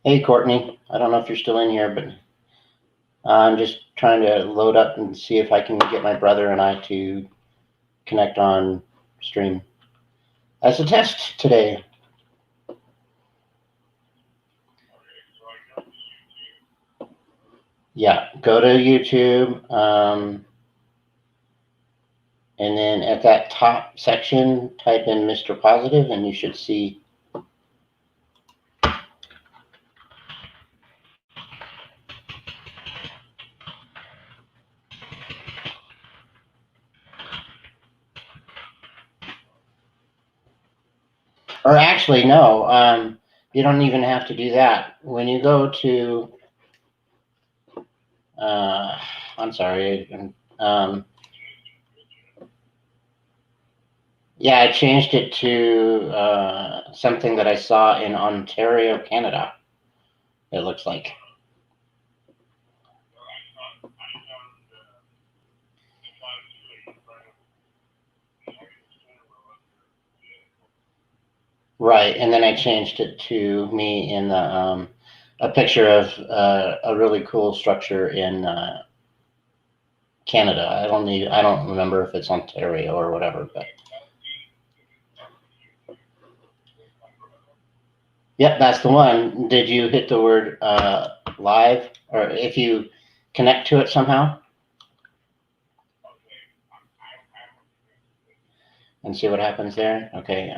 Hey, Courtney. I don't know if you're still in here, but I'm just trying to load up and see if I can get my brother and I to connect on stream as a test today. Yeah, go to YouTube, and then at that top section, type in Mr. Positive, and you should see. Or actually, no, you don't even have to do that. When you go to, I'm sorry, yeah, I changed it to something that I saw in Ontario, Canada. It looks like. Right, and then I changed it to me in a picture of a really cool structure in Canada. I don't remember if it's Ontario or whatever, but yep, that's the one. Did you hit the word live, or if you connect to it somehow and see what happens there? Okay.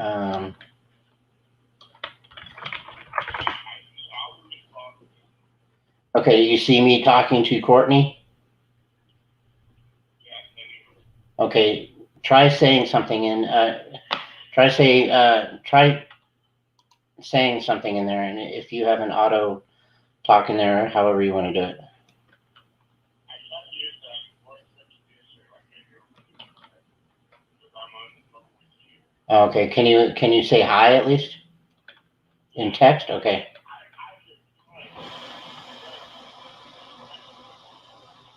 Okay, you see me talking to Courtney? Okay, try saying something in. Try saying something in there, and if you have an auto talk in there, however you want to do it. Okay, can you say hi at least in text? Okay,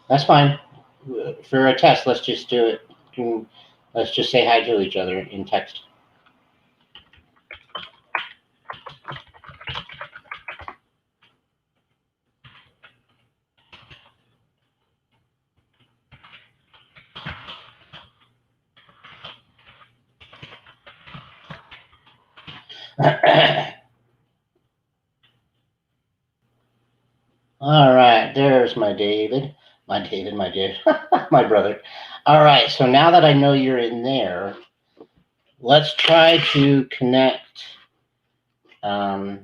that's fine. For a test, let's just do it. Let's just say hi to each other in text. All right, there's my David. My brother. All right, so now that I know you're in there, let's try to connect um,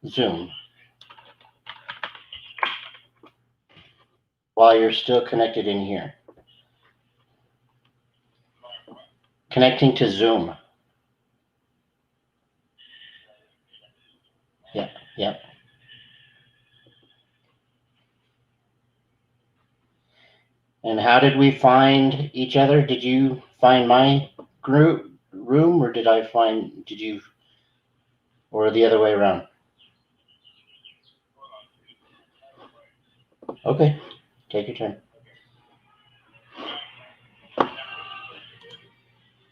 Zoom while you're still connected in here. Connecting to Zoom. Yep. And how did we find each other? Did you find my group room, or did you, or the other way around? Okay, take your turn.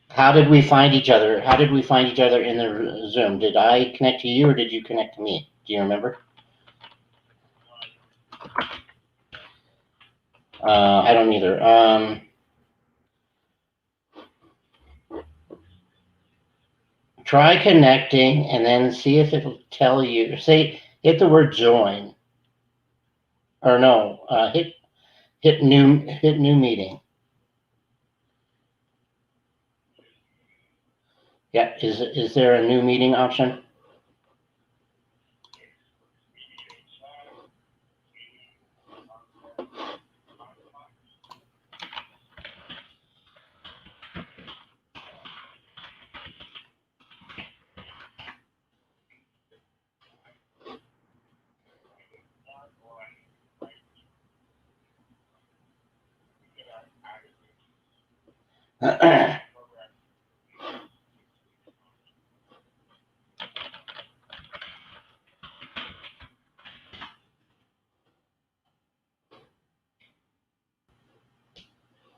How did we find each other? How did we find each other in the Zoom? Did I connect to you, or did you connect to me? Do you remember? I don't either. Try connecting and then see if it'll tell you. Say, hit the word join, or no, hit new meeting. Yeah, is there a new meeting option?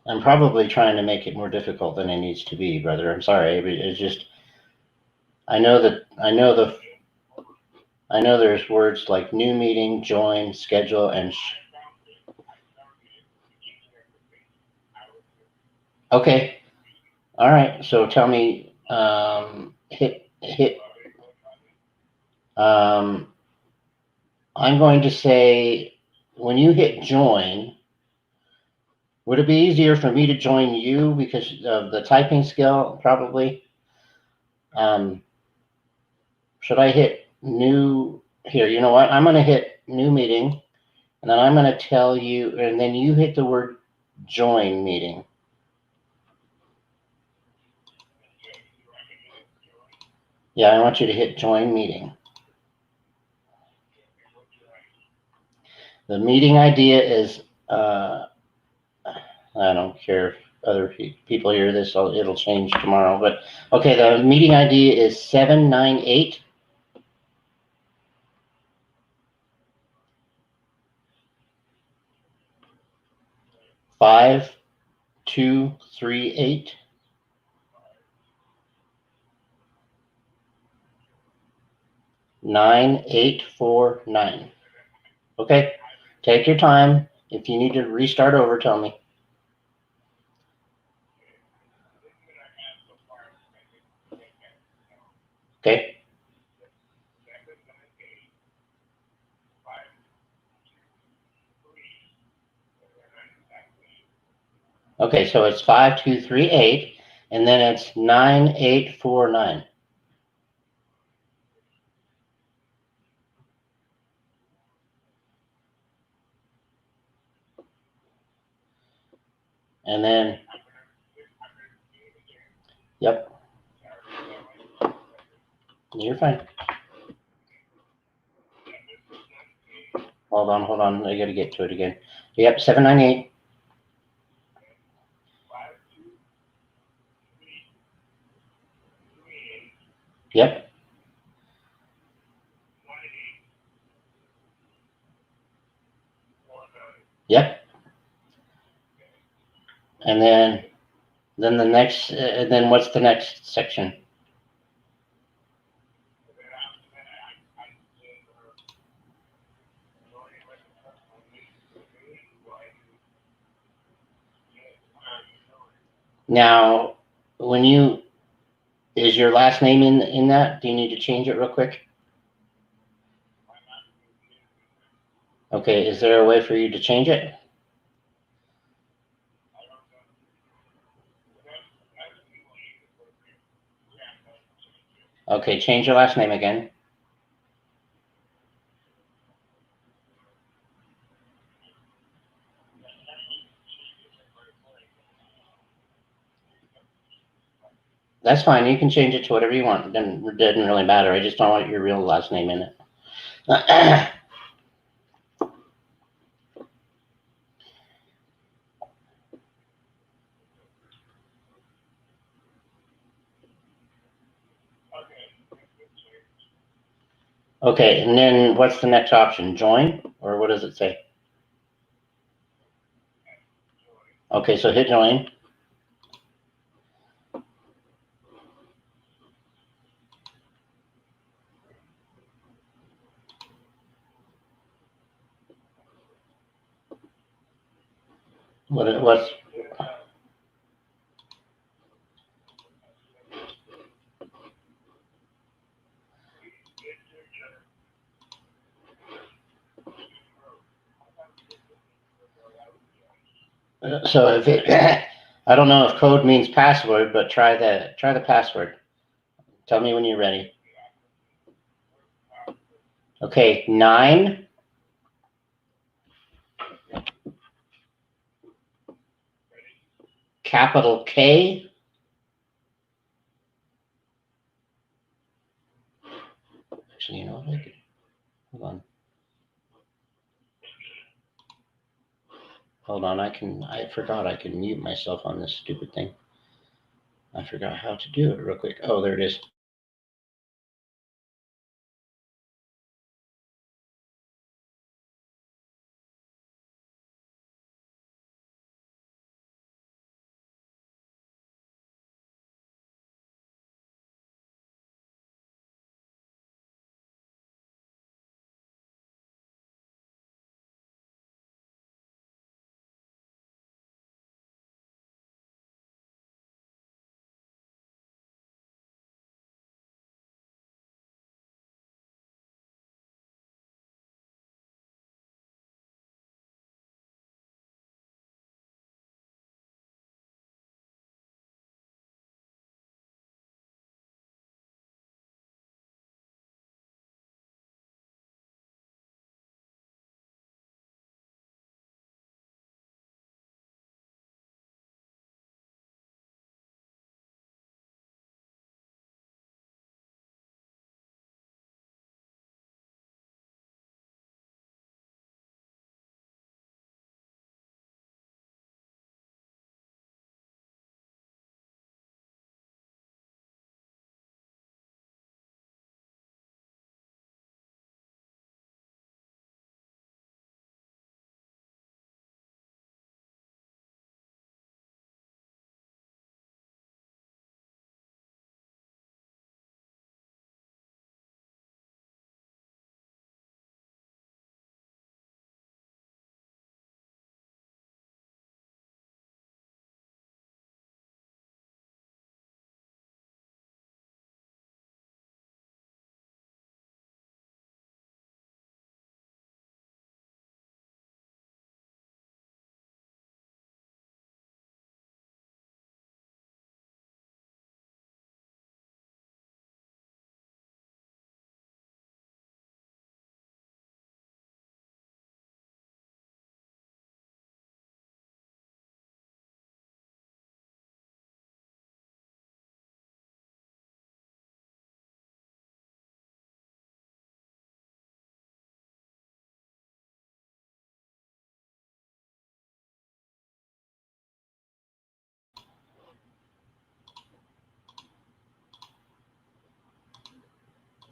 I'm probably trying to make it more difficult than it needs to be, brother. I'm sorry, but it's just I know there's words like new meeting, join, schedule, and okay. All right. So tell me, hit. Um, I'm going to say when you hit join, would it be easier for me to join you because of the typing skill? Probably. Um, should I hit new here? You know what? I'm going to hit new meeting, and then I'm going to tell you, and then you hit the word join meeting. Yeah, I want you to hit join meeting. The meeting idea is, I don't care if other people hear this, it'll change tomorrow. But okay, the meeting ID is 798 5238 9849. Okay, take your time. If you need to restart over, tell me. Okay. Okay, so it's 5238 and then it's 9849. And then, yep, you're fine. Hold on. I gotta get to it again. Yep, 798. Yep, yep. And then the next, then what's the next section? Now, when you, is your last name in that? Do you need to change it real quick? Okay, is there a way for you to change it? Okay, change your last name again. That's fine. You can change it to whatever you want. It doesn't really matter. I just don't want your real last name in it. Okay, and then what's the next option? Join? Or what does it say? Okay, so hit join. What's so if it I don't know if code means password, but try the password. Tell me when you're ready. Okay, 9 capital K. Actually, you know what I could hold on. Hold on, I forgot I could mute myself on this stupid thing. I forgot how to do it real quick. Oh, there it is.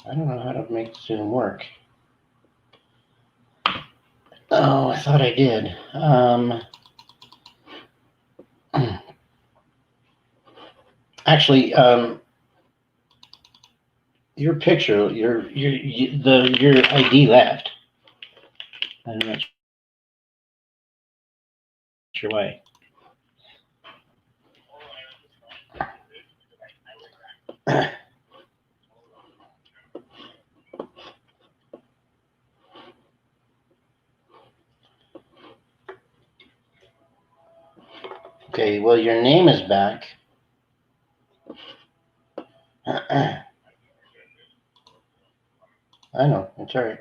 I don't know how to make Zoom work. Oh, I thought I did. Actually, your picture, your ID left. I'm not sure why. Okay, well, your name is back. I know, it's all right.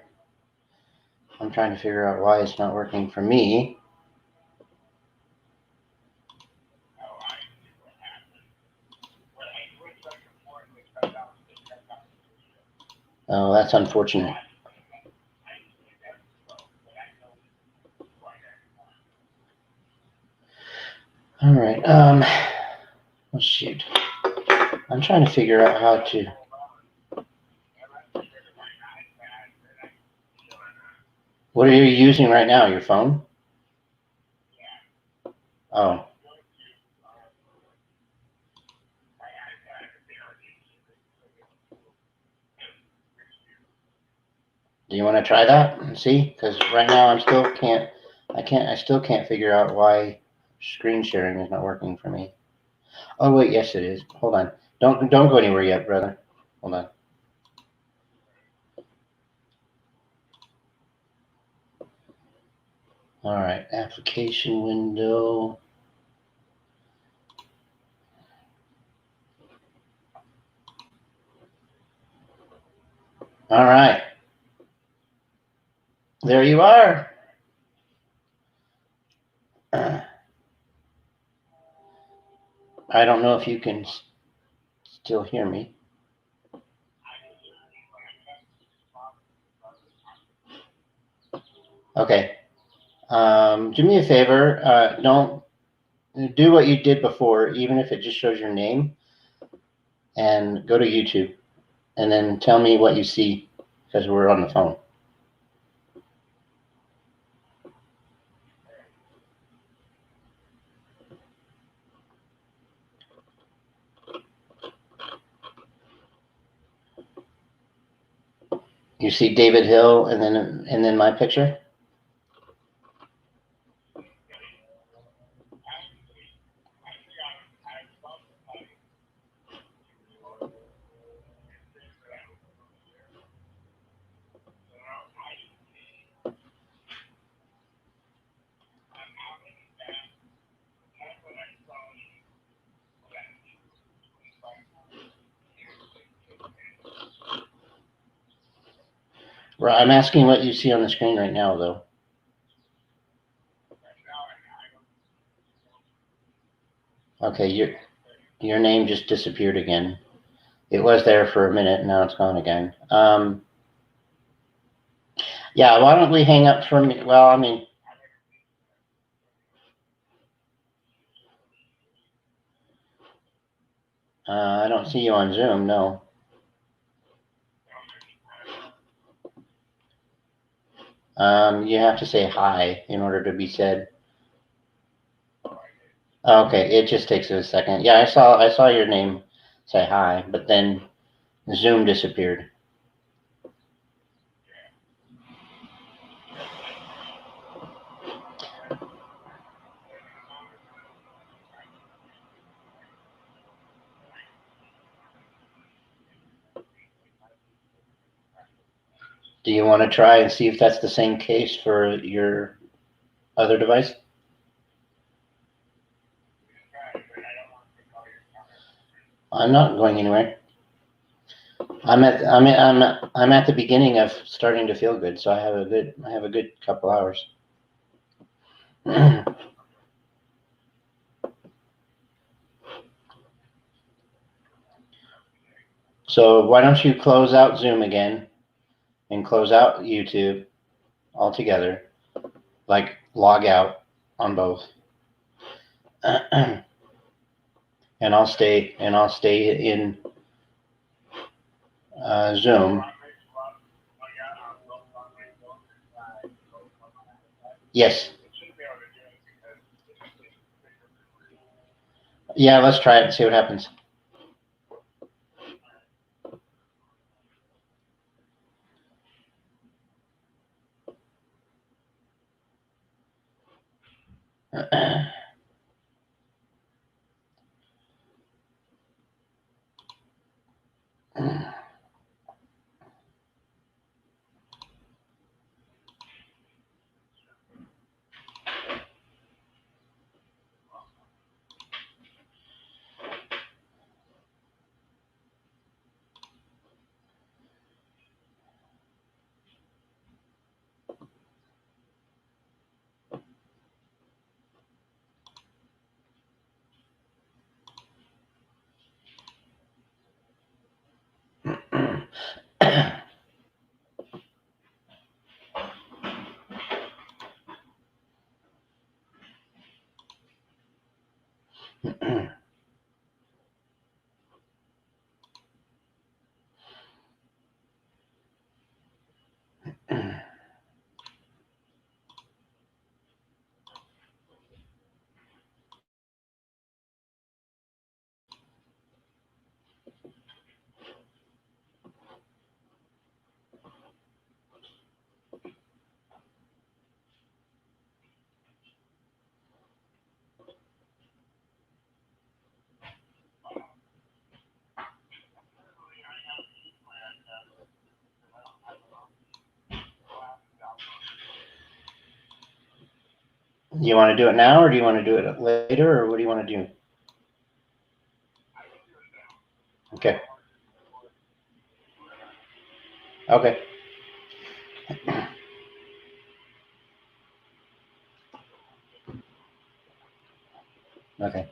I'm trying to figure out why it's not working for me. Oh, that's unfortunate. All right. Oh, shoot. I'm trying to figure out how to. What are you using right now? Your phone? Oh. Do you want to try that and see? Because right now I still can't figure out why screen sharing is not working for me. Oh wait, yes it is. Hold on. Don't go anywhere yet, brother. Hold on. All right, application window. All right. There you are. I don't know if you can still hear me. Okay. Do me a favor. Don't do what you did before, even if it just shows your name, and go to YouTube, and then tell me what you see, because we're on the phone. You see David Hill, and then my picture. Right, I'm asking what you see on the screen right now, though. Okay, your name just disappeared again. It was there for a minute, now it's gone again. Yeah, why don't we hang up from? Well, I mean, I don't see you on Zoom. No. You have to say hi in order to be said. Okay, it just takes a second. Yeah, I saw your name say hi, but then Zoom disappeared. Do you want to try and see if that's the same case for your other device? I'm not going anywhere. I'm at the beginning of starting to feel good, so I have a good couple hours. So why don't you close out Zoom again and close out YouTube altogether, like log out on both. And I'll stay in Zoom. Yes. Yeah, let's try it and see what happens. Do you want to do it now, or do you want to do it later, or what do you want to do? Okay. Okay. Okay.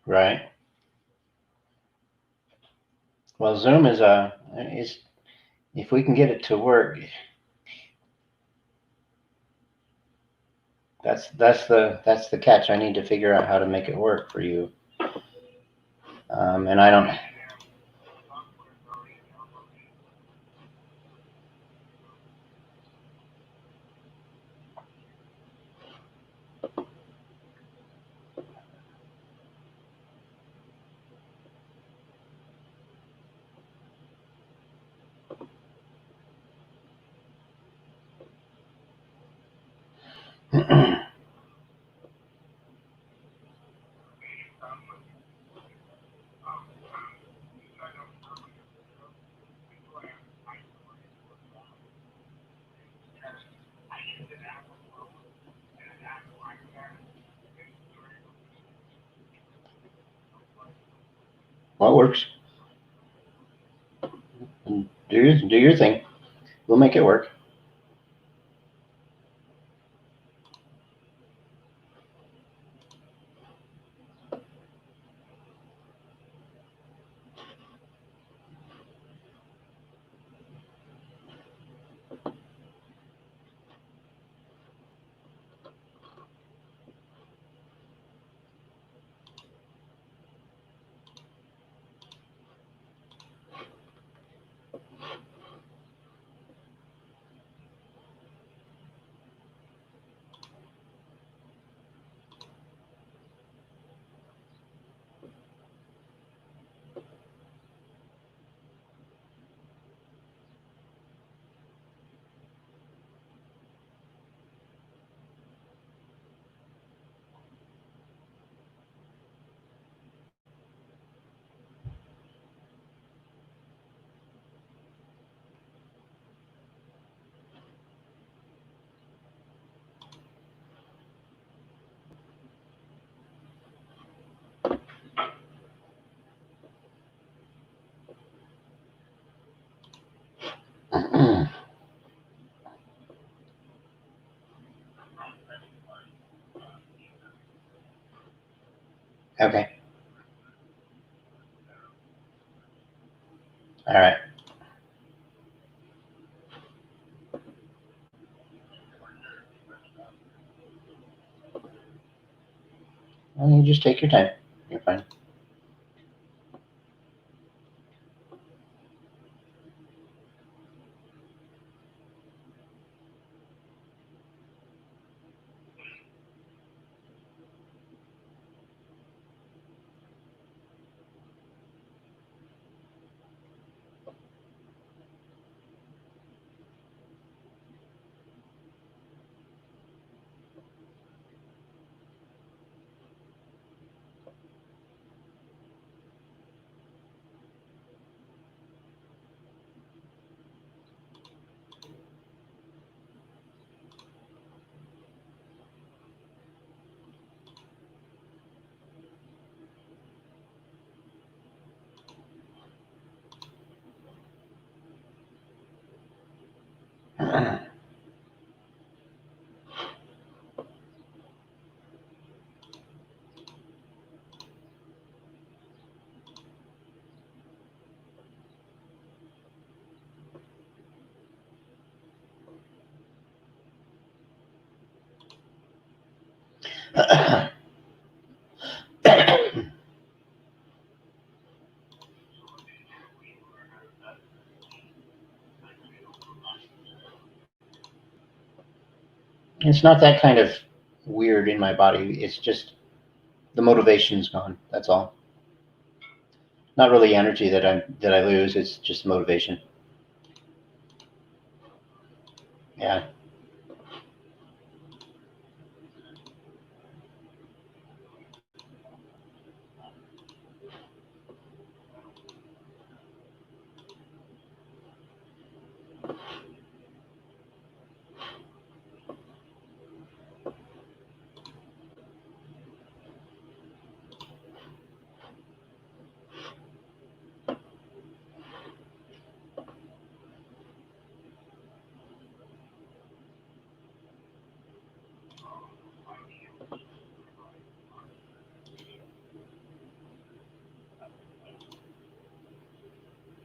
Right. Well, Zoom is if we can get it to work, that's the catch. I need to figure out how to make it work for you. And I don't. What works? Do your thing. We'll make it work. Okay. All right. Well, you just take your time. You're fine. It's not that kind of weird in my body. It's just the motivation's gone. That's all. Not really energy that I lose. It's just motivation. Yeah.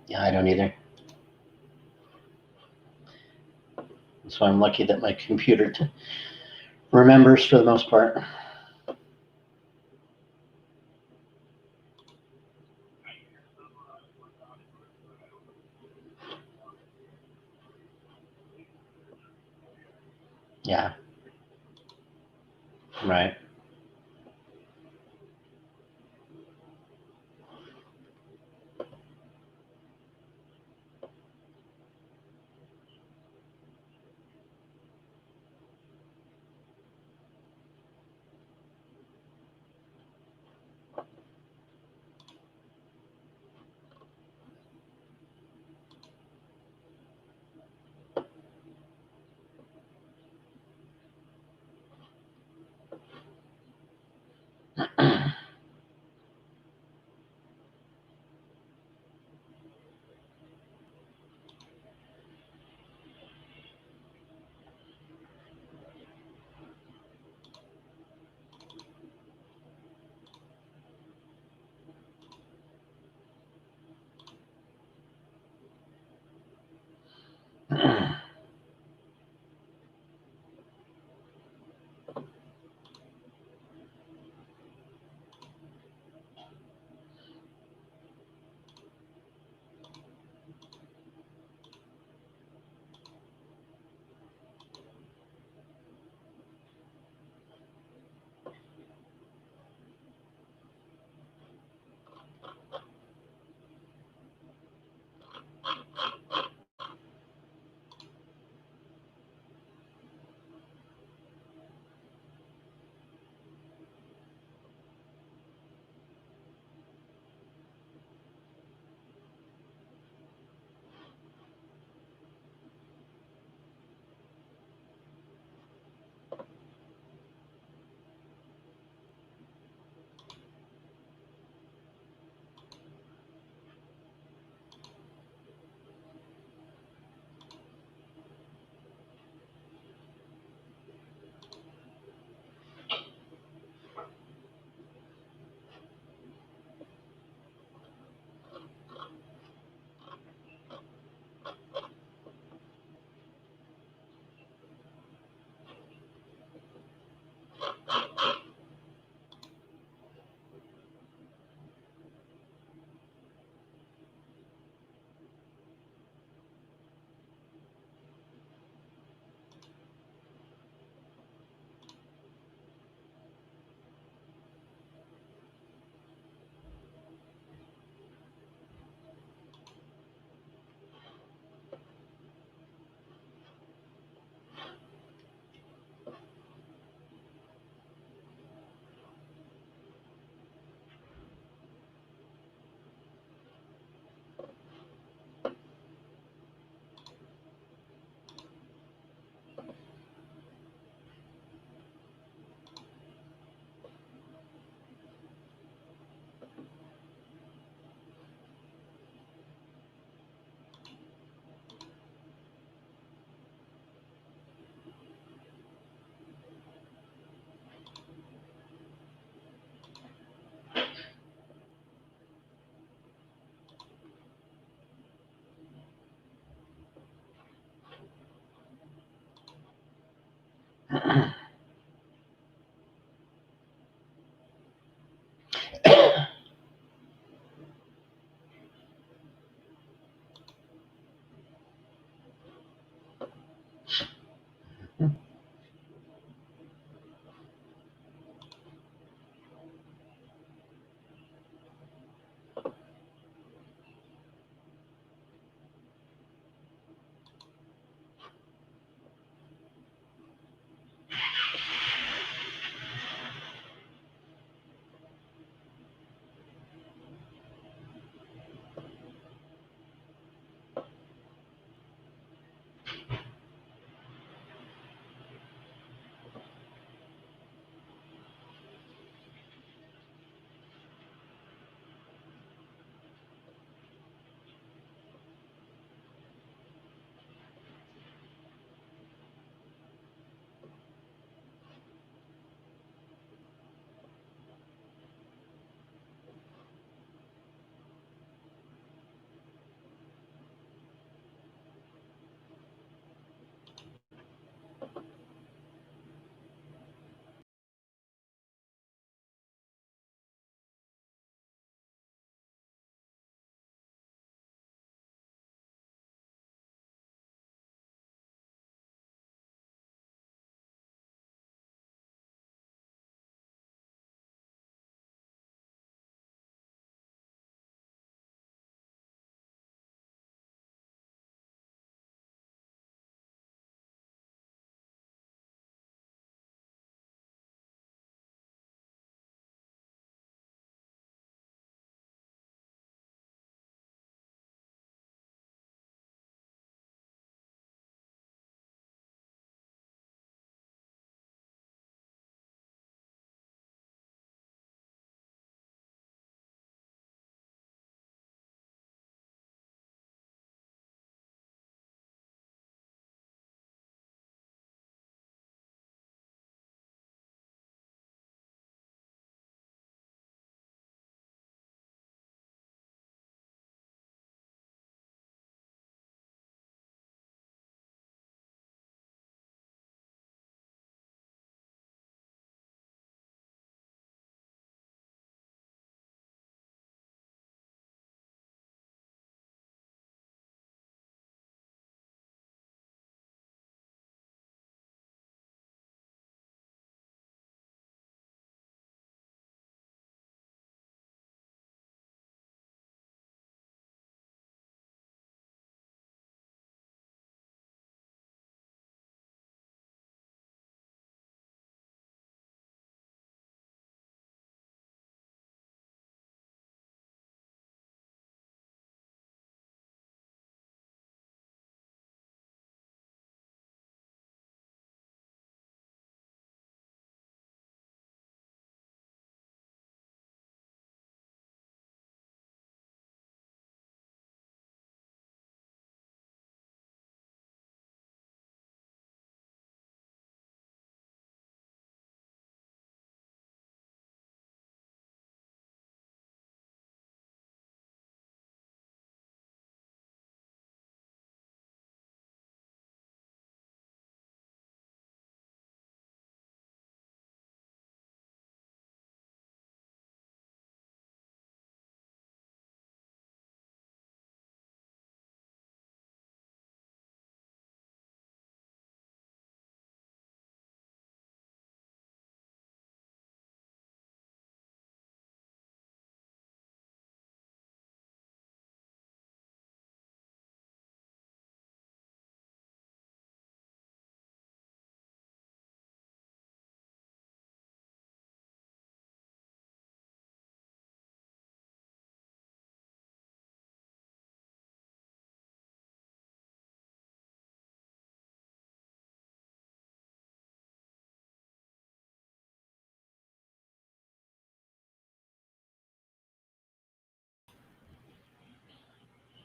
Yeah, I don't either. So I'm lucky that my computer remembers for the most part. Yeah. Right.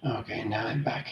Okay, now I'm back.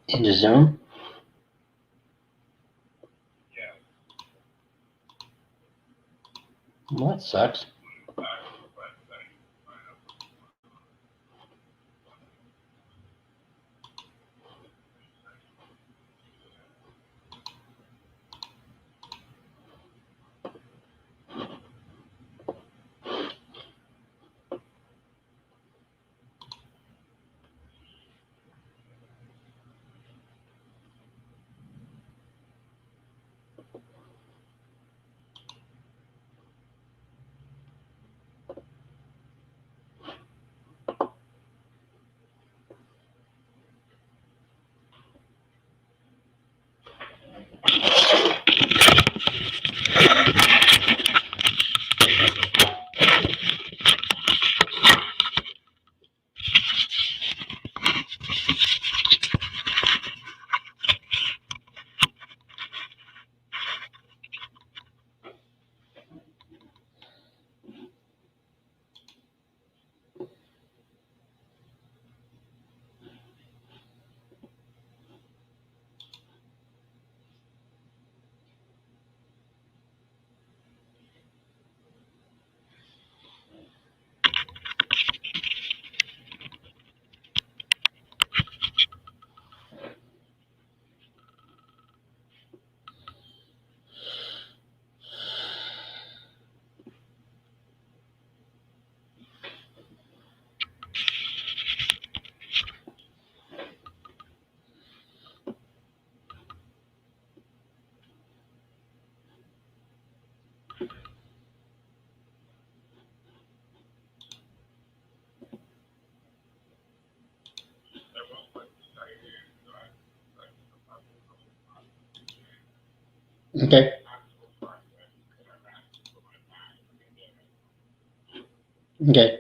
Into Zoom? Well, that sucks. Okay. Okay.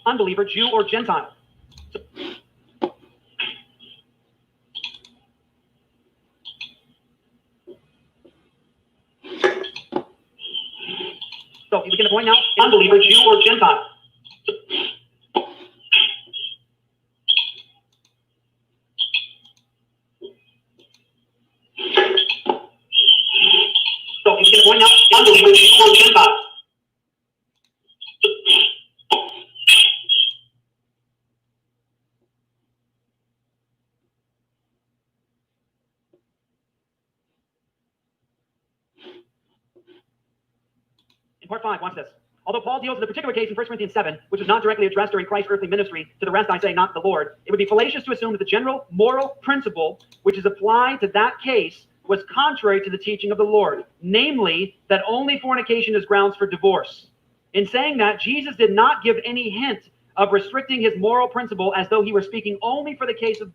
Unbeliever, Jew, or Gentile. So we get the point now? Unbeliever, Jew, or Gentile. So we get the point now? Unbeliever, Jew, or Gentile. In part 5, watch this. Although Paul deals with a particular case in 1 Corinthians 7, which is not directly addressed during Christ's earthly ministry, to the rest I say, not the Lord, it would be fallacious to assume that the general moral principle which is applied to that case was contrary to the teaching of the Lord, namely, that only fornication is grounds for divorce. In saying that, Jesus did not give any hint of restricting his moral principle as though he were speaking only for the case of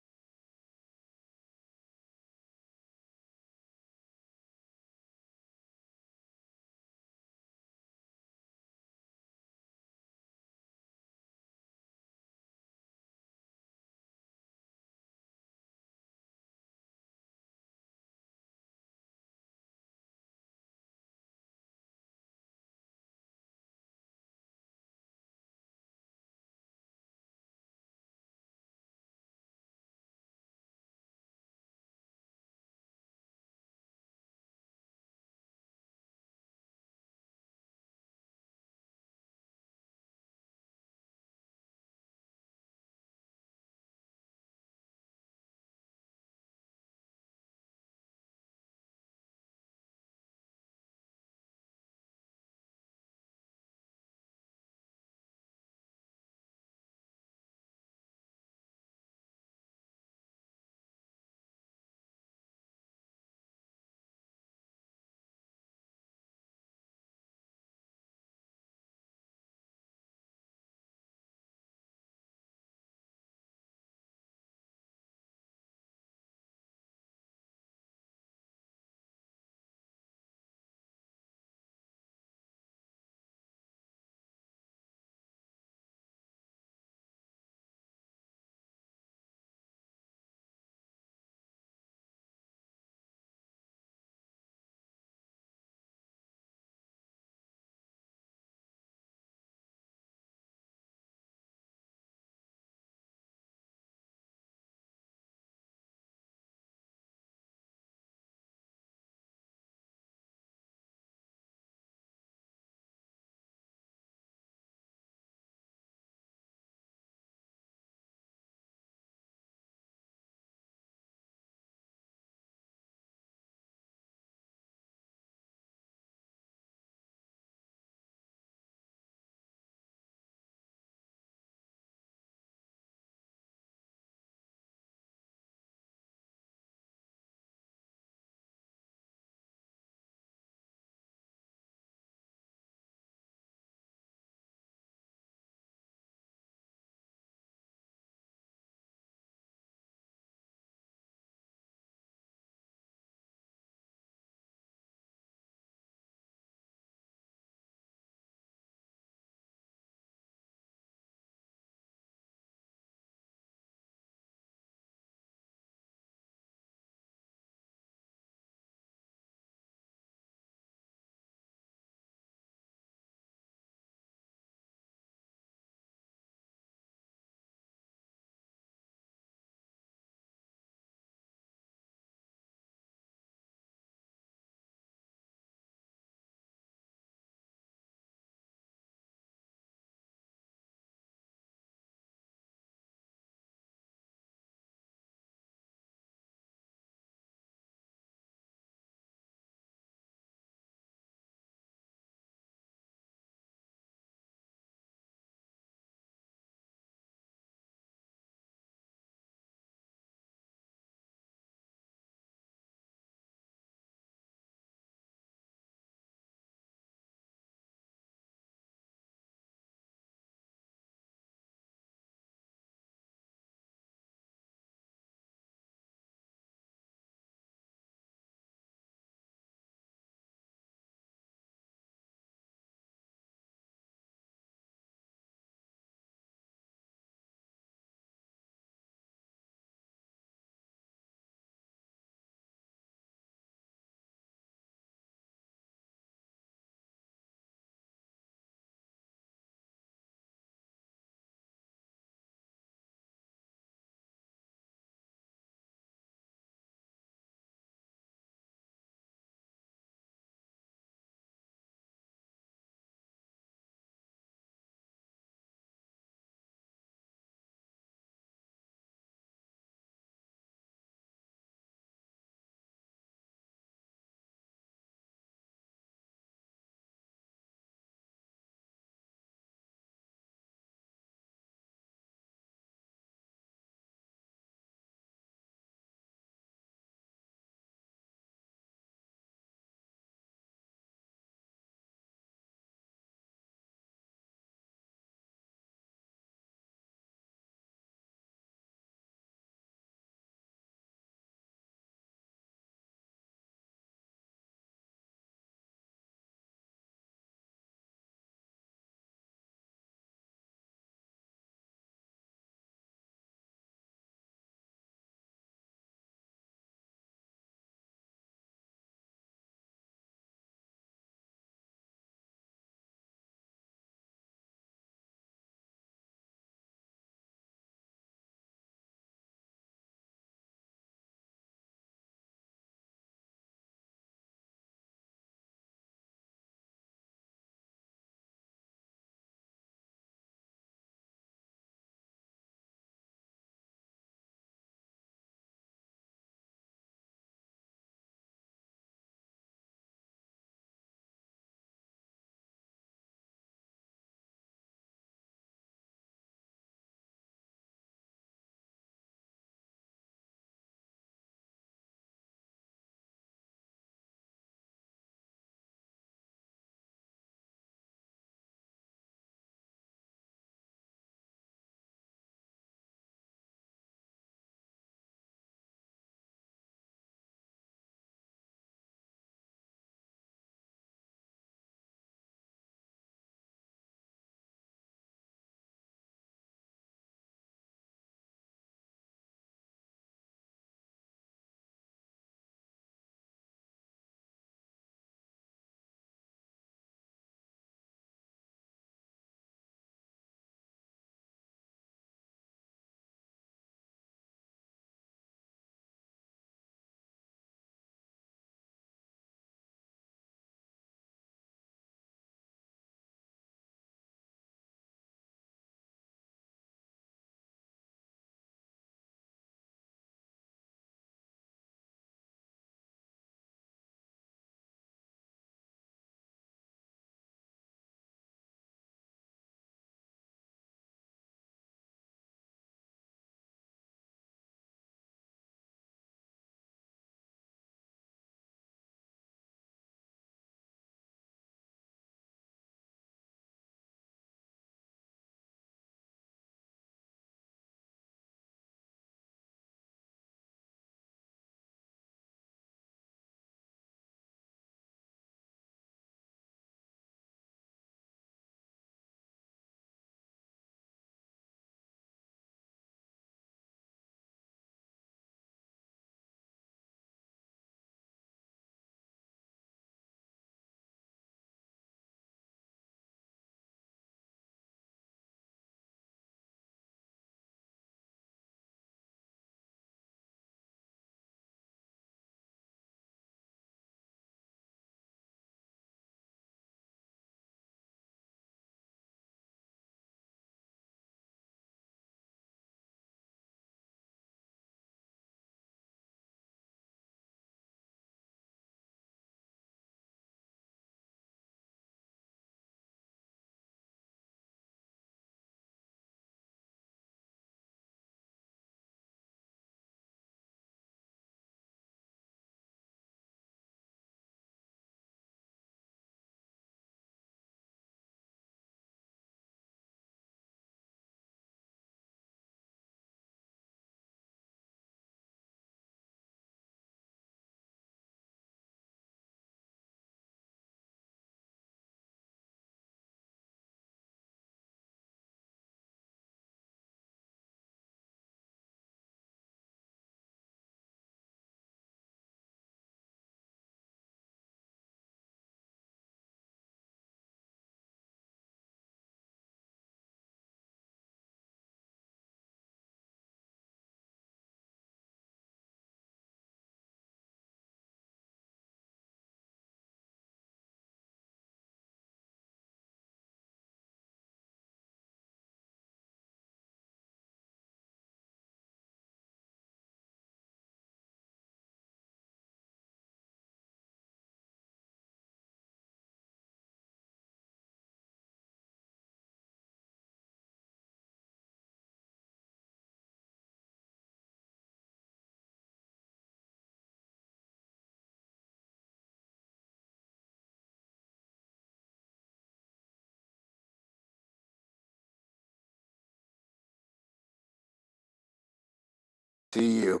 see you.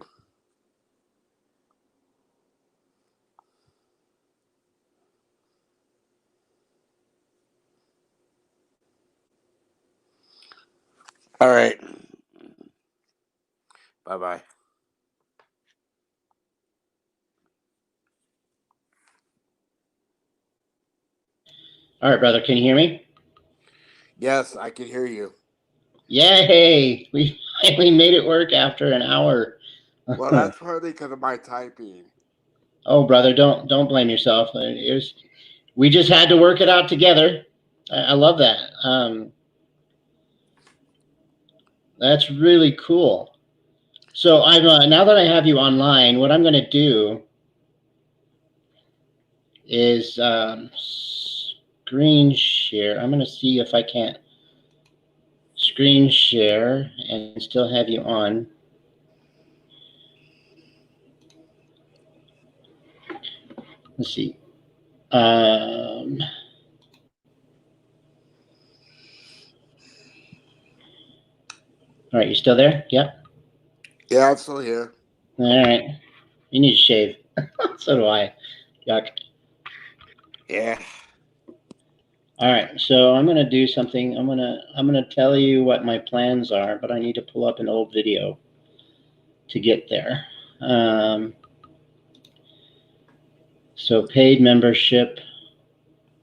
All right. Bye-bye. All right, brother, can you hear me? Yes, I can hear you. Yay! We finally made it work after an hour. Well, that's partly because of my typing. Oh, brother, don't blame yourself. We just had to work it out together. I love that. That's really cool. So I'm now that I have you online, what I'm going to do is screen share. I'm going to see if I can't screen share and still have you on. Let's see. All right, you still there? Yep. Yeah, I'm still here. All right. You need to shave. So do I. Yuck. Yeah. All right, so I'm gonna do something. I'm gonna tell you what my plans are, but I need to pull up an old video to get there. So paid membership.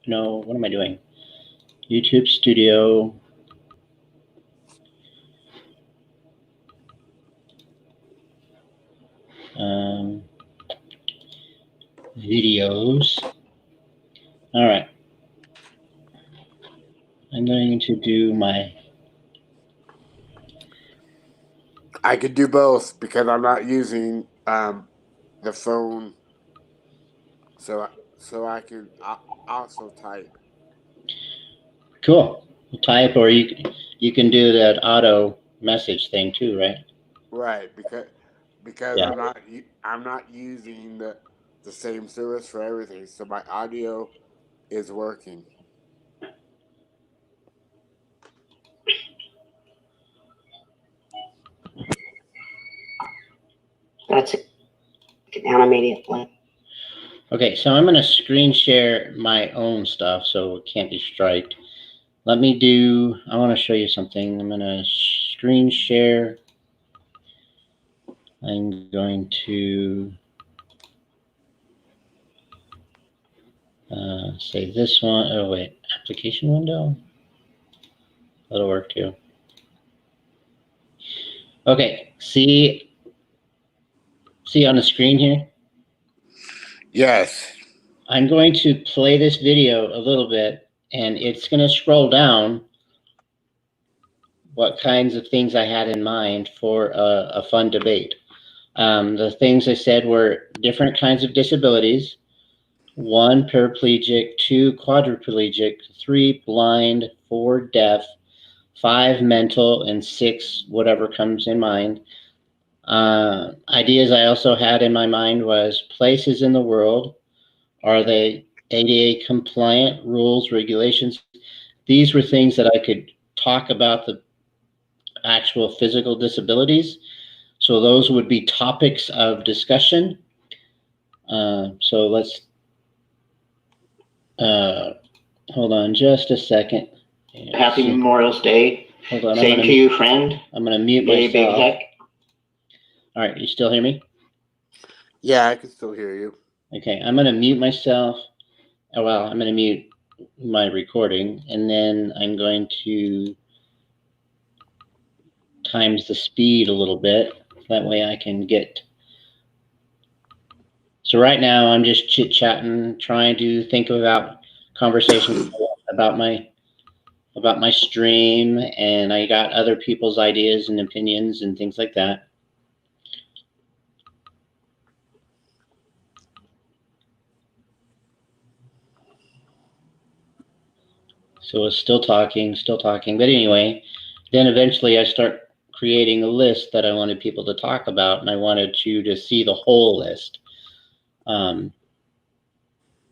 No, what am I doing? YouTube Studio. Videos. All right. I'm going to do my. I could do both because I'm not using the phone, so I can also type. Cool. Type, or you can do that auto message thing too, right? Right, because Yeah. I'm not using the same service for everything, so my audio is working. That's an animated link. Okay, so I'm going to screen share my own stuff so it can't be striked. Let me do, I want to show you something. I'm going to screen share. I'm going to say this one. Oh, wait, application window. That'll work too. Okay, see on the screen here? Yes. I'm going to play this video a little bit, and it's going to scroll down what kinds of things I had in mind for a fun debate. The things I said were different kinds of disabilities: 1, paraplegic; 2, quadriplegic; 3, blind; 4, deaf; 5, mental; and 6, whatever comes in mind. Ideas I also had in my mind was places in the world. Are they ADA compliant? Rules, regulations? These were things that I could talk about the actual physical disabilities. So those would be topics of discussion. So let's hold on just a second. Happy Memorial Day. Hold on. Same to you, friend. I'm going to mute Hey, Big myself. Heck. All right, you still hear me? Yeah, I can still hear you. Okay, I'm going to mute myself. Oh, well, I'm going to mute my recording, and then I'm going to times the speed a little bit. That way I can get. So right now I'm just chit-chatting, trying to think about conversations about my stream, and I got other people's ideas and opinions and things like that. So it's still talking. But anyway, then eventually I start creating a list that I wanted people to talk about, and I wanted you to see the whole list. That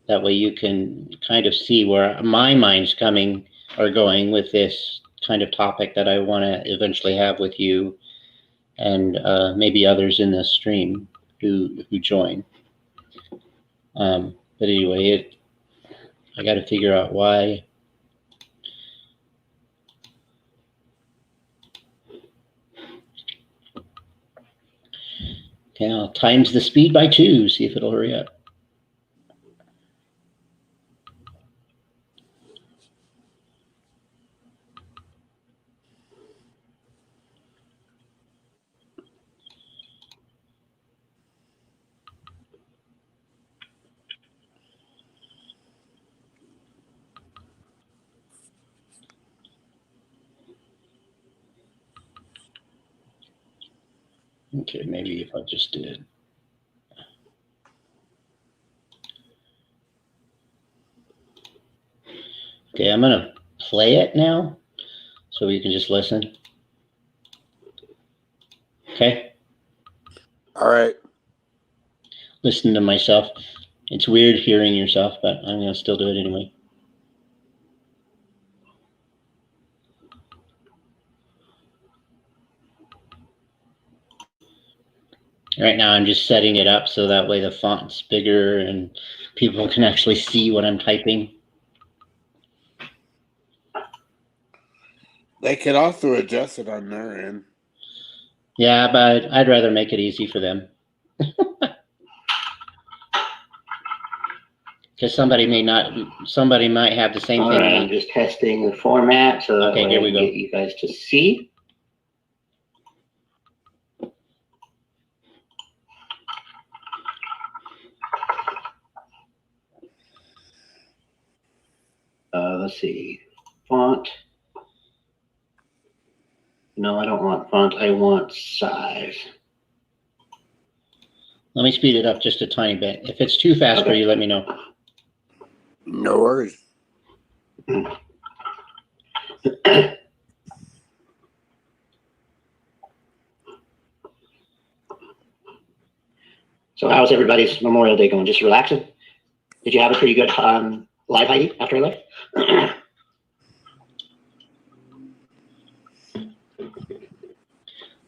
way you can kind of see where my mind's coming or going with this kind of topic that I want to eventually have with you and maybe others in the stream who join. But anyway, I got to figure out why. Okay, I'll times the speed by 2, see if it'll hurry up. Okay, maybe if I just did. Okay, I'm gonna play it now so you can just listen. Okay, All right. listen to myself. It's weird hearing yourself, but I'm gonna still do it anyway. Right now I'm just setting it up so that way the font's bigger and people can actually see what I'm typing. They could also adjust it on their end. Yeah, but I'd rather make it easy for them. Because somebody might have the same All thing. right, I'm just testing the format so that Okay, way here I we can go. get you guys to see. Let's see, font. No, I don't want font, I want size. Let me speed it up just a tiny bit. If it's too fast for Okay. you, let me know. No worries. So how's everybody's Memorial Day going? Just relaxing? Did you have a pretty good live, Heidi, after I left?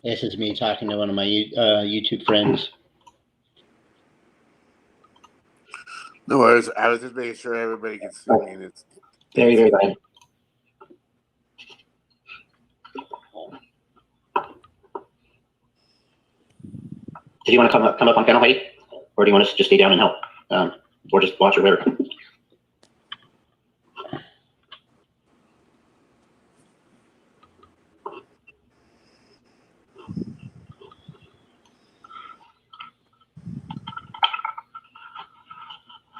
This is me talking to one of my YouTube friends. No worries. I was just making sure everybody can see me. And it's Very, very good. Did you want to come up on panel, Heidi? Or do you want us to just stay down and help? Or just watch or whatever?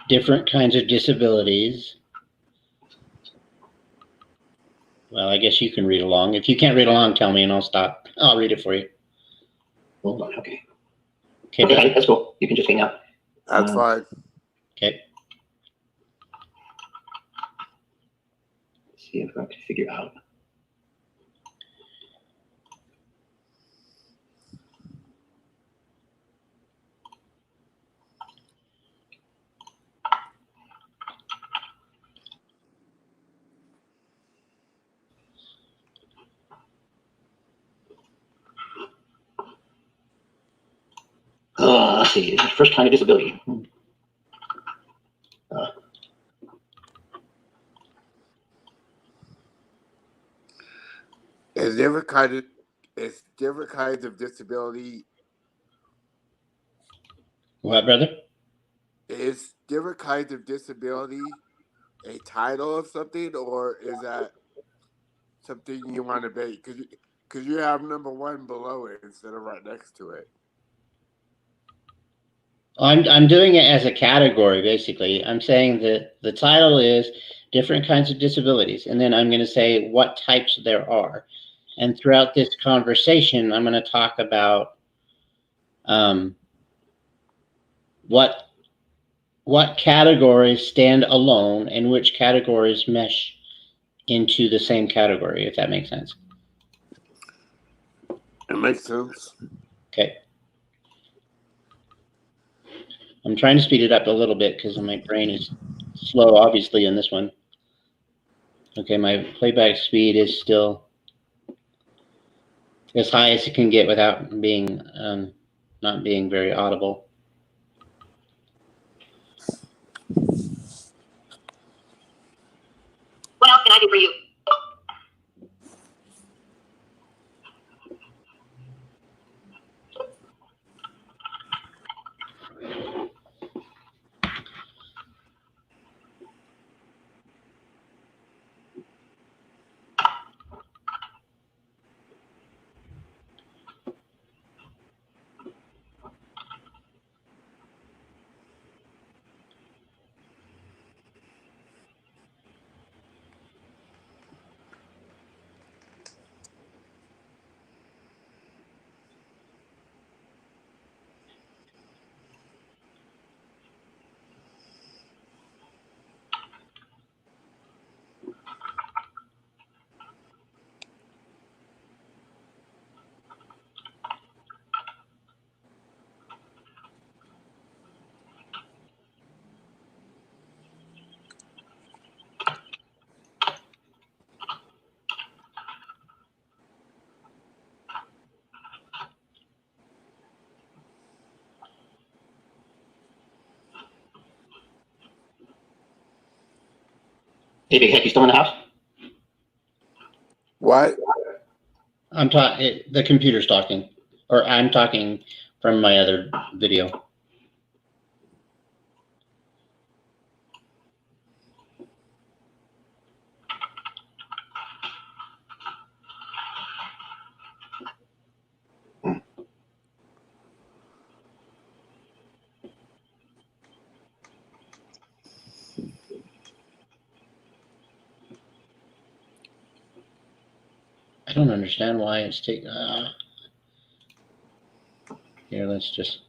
Different kinds of disabilities. Well, I guess you can read along. If you can't read along, tell me and I'll stop. I'll read it for you. Hold on, okay. Okay, Okay, Heidi, that's cool. You can just hang out. that's fine. Okay. See if I can figure out. Let's see, first kind of disability. It's different kinds of disability. What, brother? Is different kinds of disability a title of something, or is that something you want to be? Because you have number 1 below it instead of right next to it. I'm doing it as a category, basically. I'm saying that the title is different kinds of disabilities, and then I'm going to say what types there are. And throughout this conversation, I'm going to talk about what categories stand alone and which categories mesh into the same category, if that makes sense. It makes sense. Okay. I'm trying to speed it up a little bit because my brain is slow, obviously, in this one. Okay, my playback speed is still as high as it can get without being not being very audible. What else can I do for you? Hey, Big Heck, you still in the house? What? I'm talking. The computer's talking, or I'm talking from my other video. I don't understand why it's taking. Here, let's just.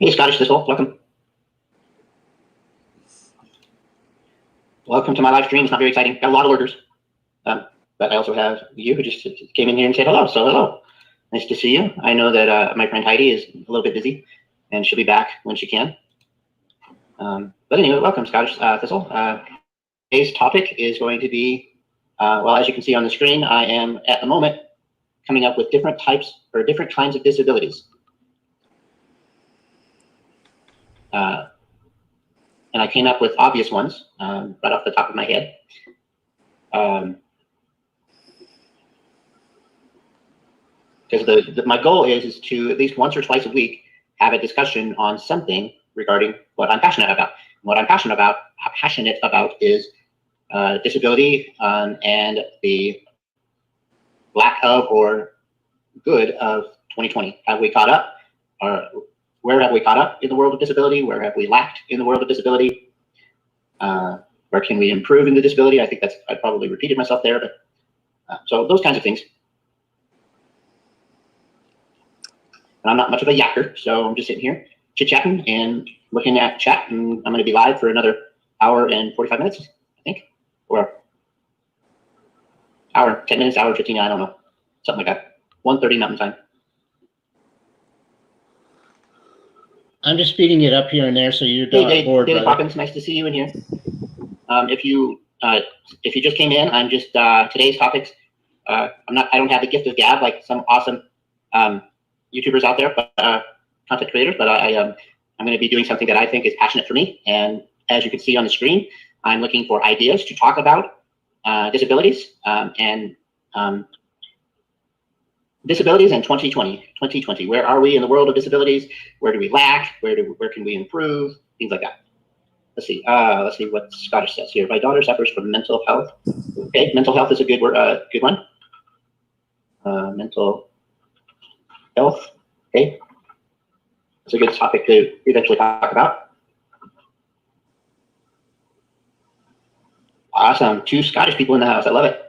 Hey, Scottish Thistle, welcome. Welcome to my live stream. It's not very exciting. Got a lot of lurkers. But I also have you who just came in here and said hello. So hello. Nice to see you. I know that my friend Heidi is a little bit busy, and she'll be back when she can. But anyway, welcome, Scottish Thistle. Today's topic is going to be, well, as you can see on the screen, I am at the moment coming up with different types or different kinds of disabilities. And I came up with obvious ones right off the top of my head. Because my goal is to at least once or twice a week have a discussion on something regarding what I'm passionate about. What I'm passionate about is disability and the lack of or good of 2020. Have we caught up? Or where have we caught up in the world of disability? Where have we lacked in the world of disability? Where can we improve in the disability? I think I probably repeated myself there, but so those kinds of things. And I'm not much of a yacker, so I'm just sitting here chit-chatting and looking at chat, and I'm going to be live for another hour and 45 minutes, I think, or hour, 10 minutes, hour 15, I don't know, something like that. 1:30 Mountain Time. I'm just speeding it up here and there, so you're Hey, bored, David brother. Hawkins, nice to see you in here. If you just came in, I'm just today's topics. I don't have the gift of gab like some awesome YouTubers out there, but content creators. But I'm going to be doing something that I think is passionate for me. And as you can see on the screen, I'm looking for ideas to talk about disabilities and disabilities in 2020. Where are we in the world of disabilities? Where do we lack? Where can we improve? Things like that. Let's see what Scottish says here. My daughter suffers from mental health. Okay, mental health is a good word, good one. Mental health. Okay, it's a good topic to eventually talk about. Awesome, 2 Scottish people in the house. I love it.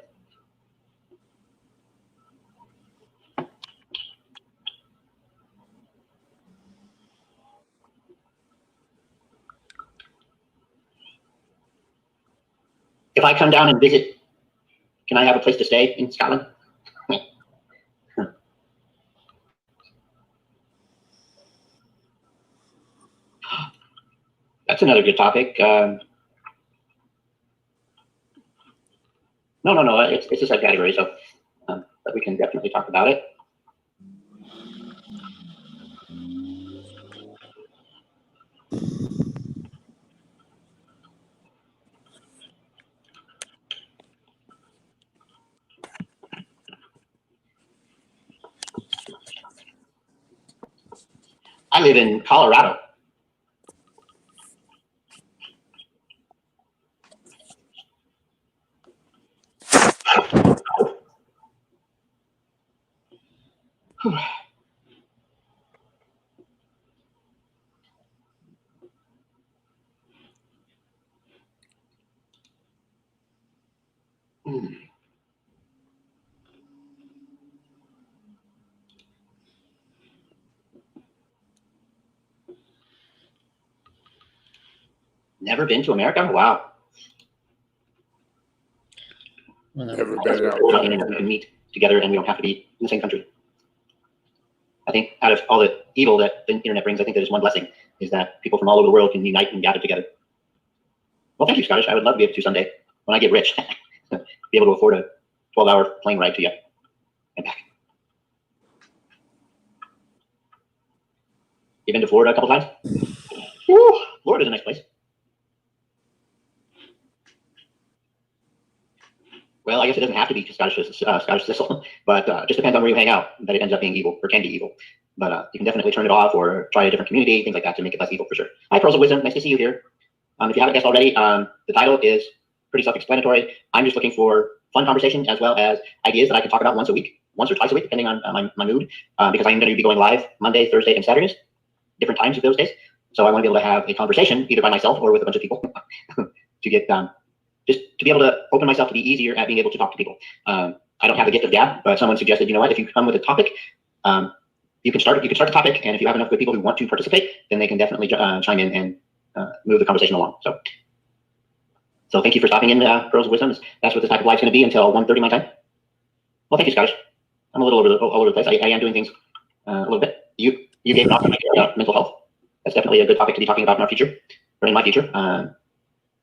If I come down and visit can I have a place to stay in Scotland? That's another good topic. No, it's a subcategory, so but we can definitely talk about it. I live in Colorado. Never been to America? Wow. Never been out Something there. that we can meet together and we don't have to be in the same country. I think out of all the evil that the internet brings, I think there's one blessing, is that people from all over the world can unite and gather together. Well, thank you, Scottish. I would love to be able to someday, when I get rich, be able to afford a 12-hour plane ride to you and back. You been to Florida a couple times? Woo, Florida's a nice place. Well, I guess it doesn't have to be Scottish thistle, but just depends on where you hang out that it ends up being evil or can be evil. But you can definitely turn it off or try a different community, things like that to make it less evil for sure. Hi, Pearls of Wisdom. Nice to see you here. If you haven't guessed already, the title is pretty self-explanatory. I'm just looking for fun conversation as well as ideas that I can talk about once or twice a week, depending on my mood, because I am going to be going live Monday, Thursday, and Saturdays, different times of those days. So I want to be able to have a conversation either by myself or with a bunch of people to get just to be able to open myself to be easier at being able to talk to people. I don't have the gift of gab, but someone suggested, you know what, if you come with a topic, you can start the topic, and if you have enough good people who want to participate, then they can definitely chime in and move the conversation along. So thank you for stopping in, Pearls of Wisdom. That's what this type of live is going to be until 1:30 my time. Well, thank you, Scottish. I'm a little all over the place. I am doing things a little bit. You gave an offer about mental health. That's definitely a good topic to be talking about in our future, or in my future.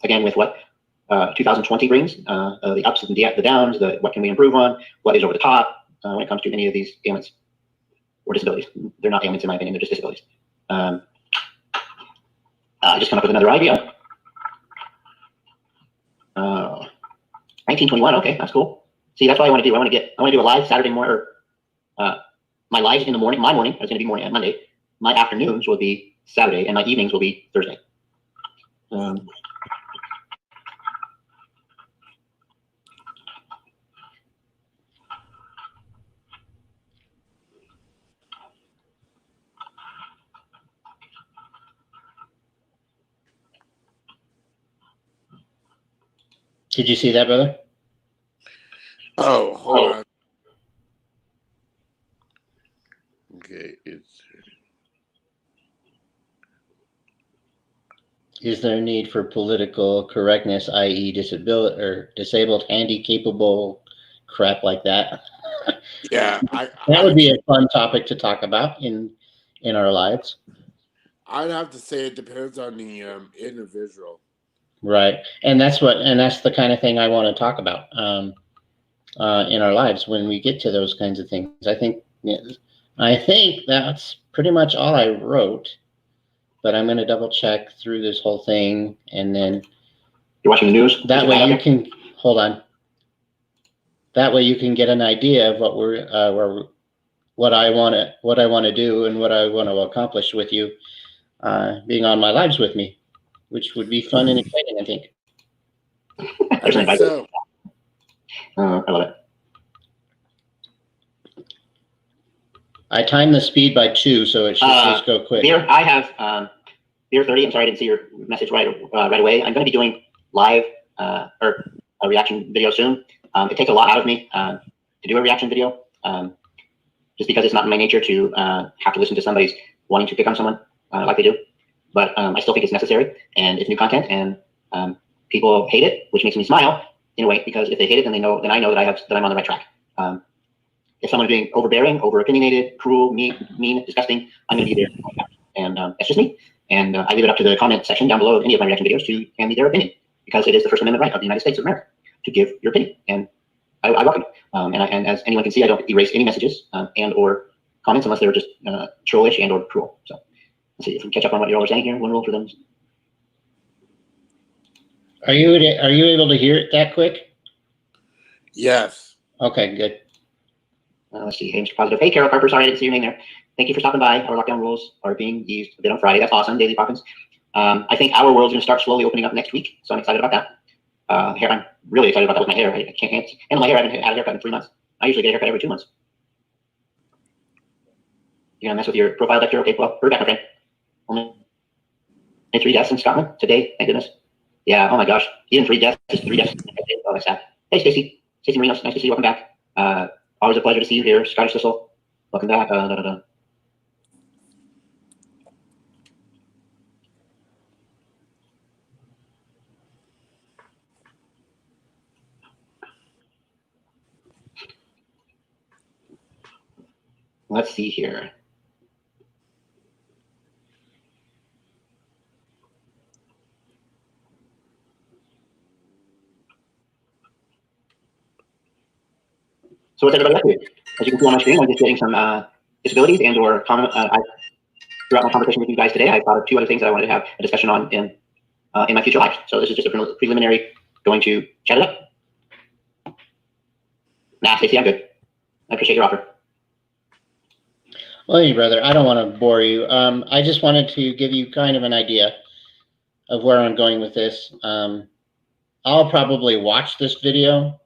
Again, with what 2020 brings, the ups and the downs, what can we improve on, what is over the top when it comes to any of these ailments or disabilities. They're not ailments in my opinion, they're just disabilities. I just come up with another idea. 1921, okay, that's cool. See, that's what I want to do. I want to do a live Saturday morning, or my lives in the morning, my morning is going to be morning on Monday. My afternoons will be Saturday, and my evenings will be Thursday. Did you see that, brother? Oh, hold on. Okay, Is there a need for political correctness, i.e. disability or disabled, handy-capable crap like that? yeah, That would be a fun topic to talk about in our lives. I'd have to say it depends on the individual. Right, and that's the kind of thing I want to talk about in our lives when we get to those kinds of things. I think that's pretty much all I wrote, but I'm going to double check through this whole thing, and then you're watching the news. That way you can hold on. That way you can get an idea of what I want to do and what I want to accomplish with you, being on my lives with me, which would be fun and exciting, I think. I think so. I love it. I timed the speed by 2, so it should just go quick. Beer, I have Beer 30. I'm sorry I didn't see your message right away. I'm going to be doing live or a reaction video soon. It takes a lot out of me to do a reaction video, just because it's not in my nature to have to listen to somebody's wanting to pick on someone like they do. But I still think it's necessary, and it's new content, and people hate it, which makes me smile in a way, because if they hate it, then I know that I'm on the right track. If someone's being overbearing, over opinionated, cruel, mean, disgusting, I'm going to be there. And that's just me. And I leave it up to the comment section down below of any of my reaction videos to hand me their opinion, because it is the First Amendment right of the United States of America to give your opinion. And I welcome it. And as anyone can see, I don't erase any messages and or comments unless they're just trollish and or cruel. So let's see if we can catch up on what you all are saying here. One rule for them. Are you able to hear it that quick? Yes. Okay, good. Let's see. Hey, Mr. Positive. Hey, Carol Carper. Sorry I didn't see your name there. Thank you for stopping by. Our lockdown rules are being used a bit on Friday. That's awesome. Daily Poppins. I think our world's going to start slowly opening up next week, so I'm excited about that. Hair, I'm really excited about that with my hair. I can't handle my hair. I haven't had a haircut in 3 months. I usually get a haircut every 2 months. You're gonna mess with your profile picture? Okay, well, we're back, my friend. Only 3 deaths in Scotland today. Thank goodness. Yeah. Oh my gosh. Even 3 deaths is 3 deaths. Oh, that's sad. Hey, Stacy. Stacy Marinos. Nice to see you. Welcome back. Always a pleasure to see you here. Scottish Thistle. Welcome back. Let's see here. So what's everybody up to? As you can see on my screen, I'm just getting some disabilities and or comment. Throughout my conversation with you guys today, I thought of 2 other things that I wanted to have a discussion on in my future life. So this is just a preliminary, going to chat it up. Nah, Stacey, I'm good. I appreciate your offer. Well, hey, brother, I don't want to bore you. I just wanted to give you kind of an idea of where I'm going with this. I'll probably watch this video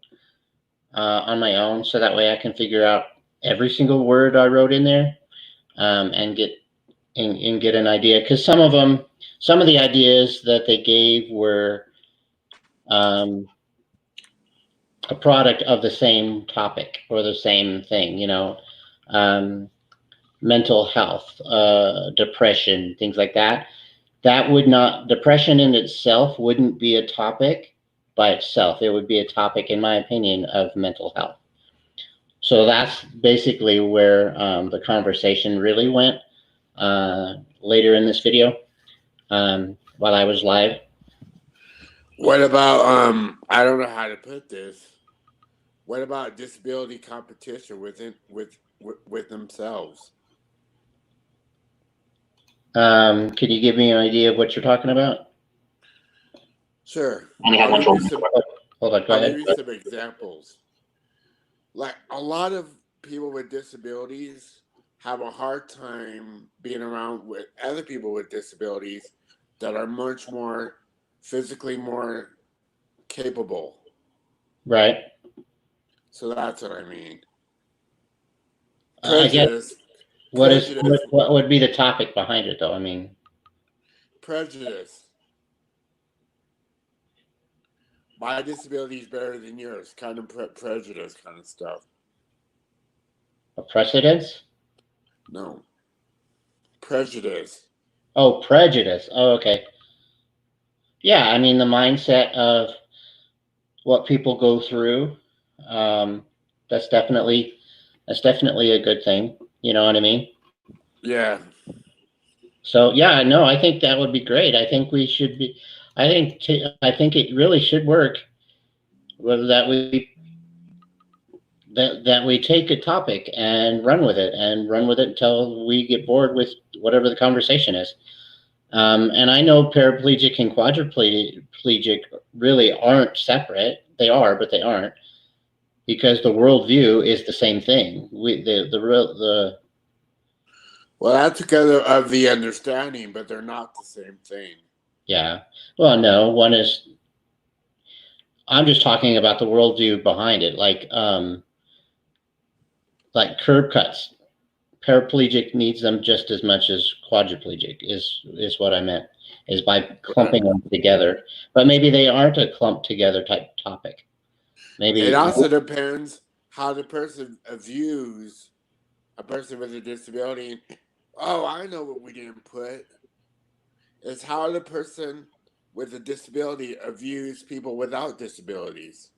on my own, so that way I can figure out every single word I wrote in there and get an idea. Because some of the ideas that they gave were a product of the same topic or the same thing, mental health, depression, things like that. Depression in itself wouldn't be a topic by itself. It would be a topic, in my opinion, of mental health. So that's basically where the conversation really went later in this video while I was live. What about I don't know how to put this. What about disability competition with themselves? Could you give me an idea of what you're talking about? Sure. Only have one Hold on, go I'll ahead. give you some examples. Like a lot of people with disabilities have a hard time being around with other people with disabilities that are much more physically more capable. Right. So that's what I mean. I guess Prejudice. what would be the topic behind it, though? I mean, Prejudice. My disability is better than yours. Kind of prejudice kind of stuff. a precedence? No. Prejudice. Oh, prejudice. Oh, okay. Yeah, I mean the mindset of what people go through. That's definitely a good thing. You know what I mean? Yeah. So yeah, no, I think that would be great. I think we should be. I think it really should work. Whether that we take a topic and run with it until we get bored with whatever the conversation is. And I know paraplegic and quadriplegic really aren't separate. They are, but they aren't, because the worldview is the same thing. Well, that's together of the understanding, but they're not the same thing. Yeah. Well, no, one is. I'm just talking about the worldview behind it, like curb cuts. Paraplegic needs them just as much as quadriplegic is what I meant, is by clumping them together. But maybe they aren't a clump together type topic. Maybe it also depends how the person views a person with a disability. Oh, I know what we didn't put. It's how the person with a disability views people without disabilities.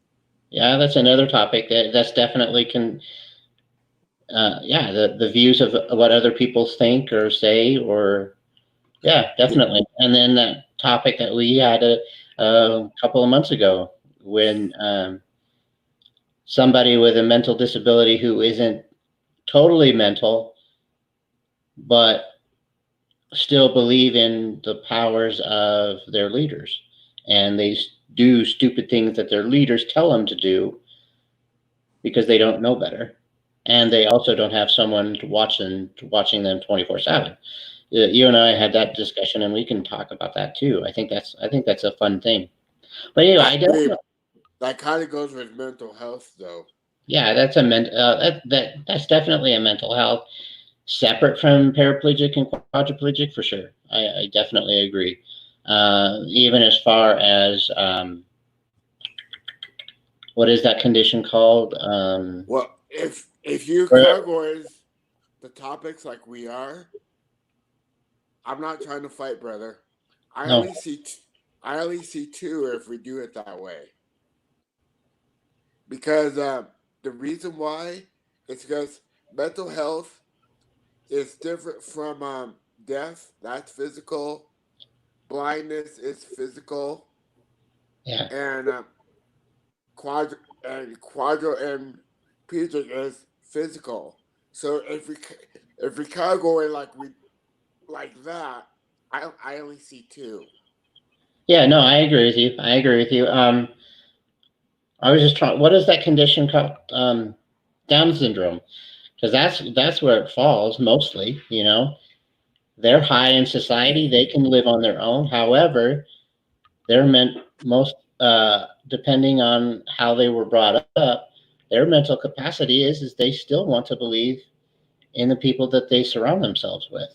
Yeah, that's another topic that's definitely yeah, the views of what other people think or say, or yeah, definitely. And then that topic that we had a couple of months ago when somebody with a mental disability who isn't totally mental, but still believe in the powers of their leaders, and they do stupid things that their leaders tell them to do because they don't know better, and they also don't have someone watching them 24/7. You and I had that discussion, and we can talk about that too. I think that's a fun thing. But anyway, I I agree. don't. That kind of goes with mental health, though. Yeah, that's that's definitely a mental health separate from paraplegic and quadriplegic for sure. I definitely agree. Even as far as what is that condition called? Well, if you Where- categorize the topics like we are, I'm not trying to fight, brother. I no, only see I only see two if we do it that way. Because the reason why is because mental health is different from death. That's physical. Blindness is physical, yeah, and quadro and pediatric is physical. So if we category like that, I only see two. yeah. No, I agree with you. I agree with you. I was just trying. What is that condition called? Down syndrome, because that's where it falls mostly. You know, they're high in society. They can live on their own. However, they're meant most depending on how they were brought up. Their mental capacity is they still want to believe in the people that they surround themselves with.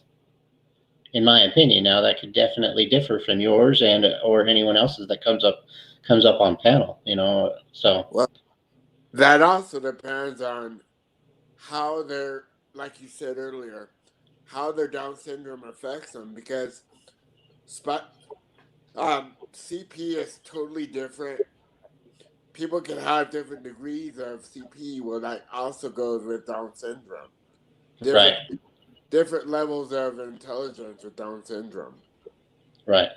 In my opinion, now that could definitely differ from yours and or anyone else's that comes up on panel. You know, so Well, that also depends on how their, like you said earlier, how their Down syndrome affects them because CP is totally different. People can have different degrees of CP. Well, that also goes with Down syndrome. right, Different different levels of intelligence with Down syndrome. right.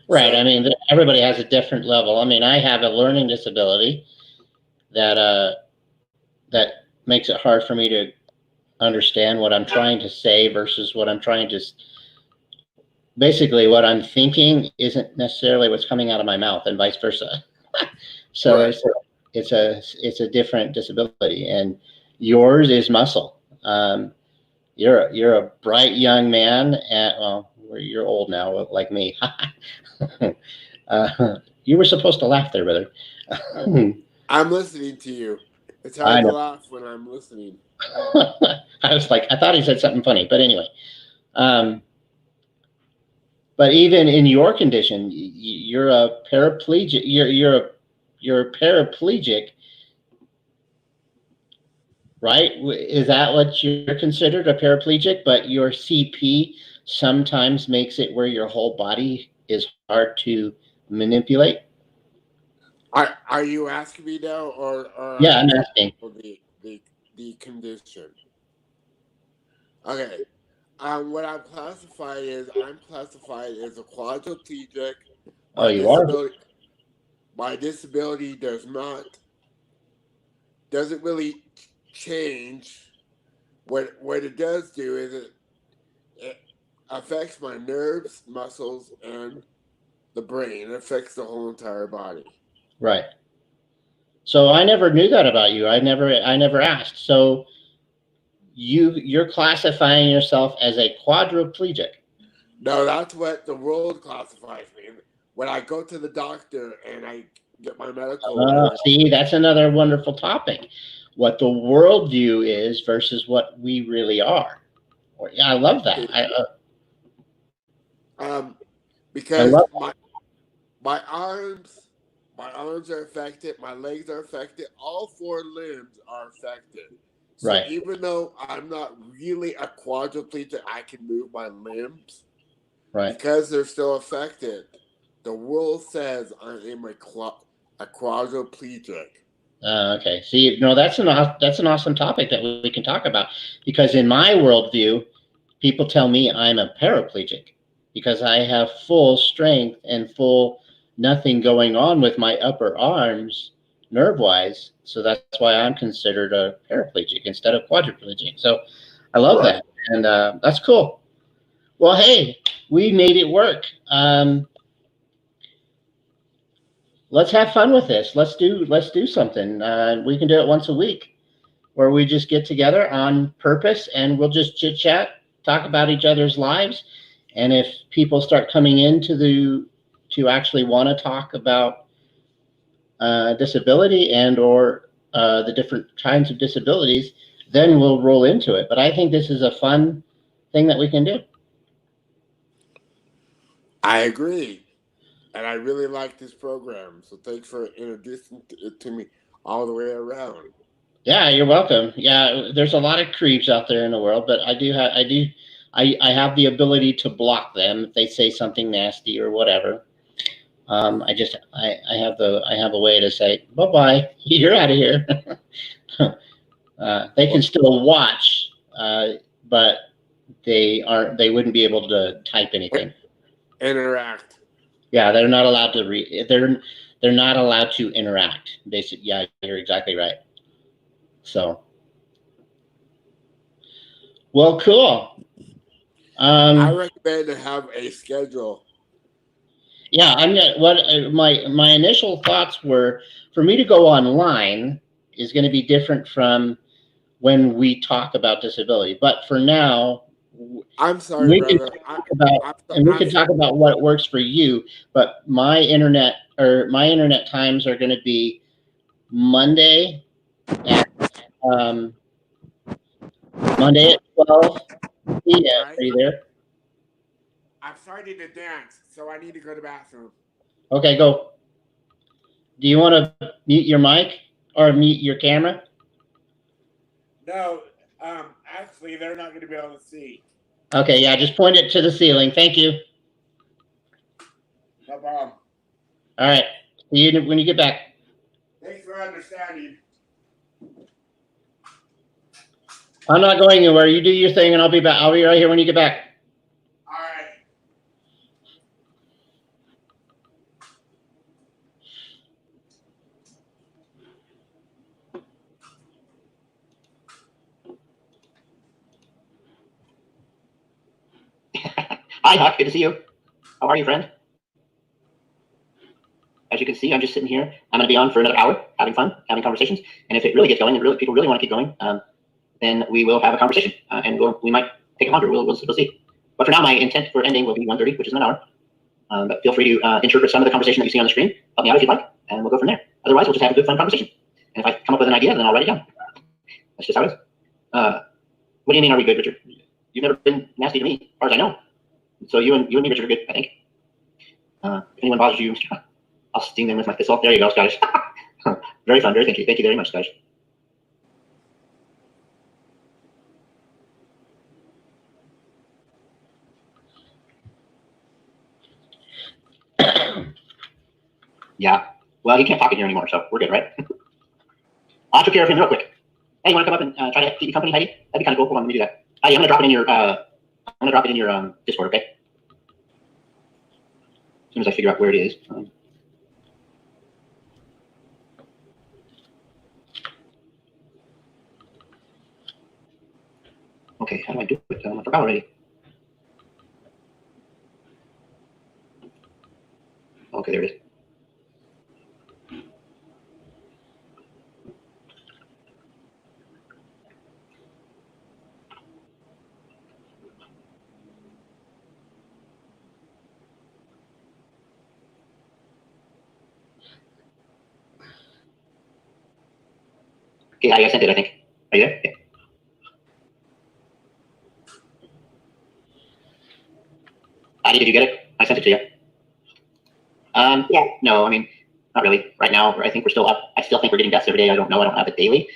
Right. I So mean, everybody has a different level. I mean, I have a learning disability that that makes it hard for me to understand what I'm trying to say versus what I'm trying to. Basically, what I'm thinking isn't necessarily what's coming out of my mouth, and vice versa. So right. it's a different disability, and yours is muscle. You're a bright young man, and well, you're old now, like me. You were supposed to laugh there, brother. I'm listening to you. It's I hard to know. laugh when I'm listening. I was like, I thought he said something funny, but anyway. Um, but even in your condition, you're a paraplegic. You're a paraplegic, right? Is that what you're considered, a paraplegic? But your CP sometimes makes it where your whole body is hard to manipulate. Are you asking me now, or are Yeah, you I'm telling asking. people the condition? Okay. What I'm classified as a quadriplegic. Oh, My you are? disability my disability doesn't really change. What it does do is it affects my nerves, muscles, and the brain. It affects the whole entire body. Right. So I never knew that about you. I never asked. So you're classifying yourself as a quadriplegic. No, that's what the world classifies me. When I go to the doctor and I get my medical report, See, that's another wonderful topic. What the worldview is versus what we really are. Yeah, I love that. um, I because love my arms, my arms are affected, my legs are affected, all four limbs are affected. So right, even though I'm not really a quadriplegic, I can move my limbs right. because they're still affected. The world says I am a A quadriplegic. Okay. See, no, that's an awesome topic that we can talk about, because in my worldview, people tell me I'm a paraplegic because I have full strength and full nothing going on with my upper arms nerve-wise. So that's why I'm considered a paraplegic instead of quadriplegic. So I love that, and that's cool. Well, hey, we made it work. Let's have fun with this. Let's do something. We can do it once a week, where we just get together on purpose and we'll just chit chat, talk about each other's lives, and if people start coming into to actually want to talk about disability and or the different kinds of disabilities, then we'll roll into it. But I think this is a fun thing that we can do. I agree. And I really like this program. So thanks for introducing it to me all the way around. Yeah, you're welcome. Yeah, there's a lot of creeps out there in the world, but I have the ability to block them if they say something nasty or whatever. I have a way to say bye-bye. You're out of here. They can still watch, but they wouldn't be able to type anything. Interact. Yeah, they're not allowed to they're not allowed to interact. Basically, yeah, you're exactly right. So, well, cool. I recommend to have a schedule. Yeah, my initial thoughts were, for me to go online is going to be different from when we talk about disability. But for now, I'm sorry, we brother. can talk about what works for you. But my internet times are going to be Monday at 12 p.m. Right. Are you there? I'm starting to dance, so I need to go to the bathroom. Okay, go. Do you want to mute your mic or mute your camera? No, actually, they're not going to be able to see. Okay, yeah, just point it to the ceiling. Thank you. No problem. All right. See you when you get back. Thanks for understanding. I'm not going anywhere. You do your thing, and I'll be back. I'll be right here when you get back. All right. Hi, Huck. Good to see you. How are you, friend? As you can see, I'm just sitting here. I'm going to be on for another hour, having fun, having conversations. And if it really gets going, and people really want to keep going, then we will have a conversation, and we might take it longer. We'll see. But for now, my intent for ending will be 1:30, which is an hour. But feel free to interpret some of the conversation that you see on the screen. Help me out if you'd like, and we'll go from there. Otherwise, we'll just have a good, fun conversation. And if I come up with an idea, then I'll write it down. That's just how it is. What do you mean, are we good, Richard? You've never been nasty to me, as far as I know. So you and me, Richard, are good, I think. If anyone bothers you, I'll sting them with my pistol. There you go, Scottish. Very fun. Thank you. Thank you very much, Scottish. Yeah. Well, he can't talk in here anymore, so we're good, right? I'll take care of him real quick. Hey, you want to come up and try to keep you company, Heidi? That'd be kind of cool. Hold on, let me do that. Heidi, I'm gonna drop it in your Discord, okay? As soon as I figure out where it is. Okay, how do I do it? I forgot already. Okay, there it is. Okay, I sent it, I think. Are you there? Okay. Did you get it? I sent it to you. Yeah, no, I mean, not really. Right now, I think we're still up. I still think we're getting deaths every day. I don't know. I don't have it daily.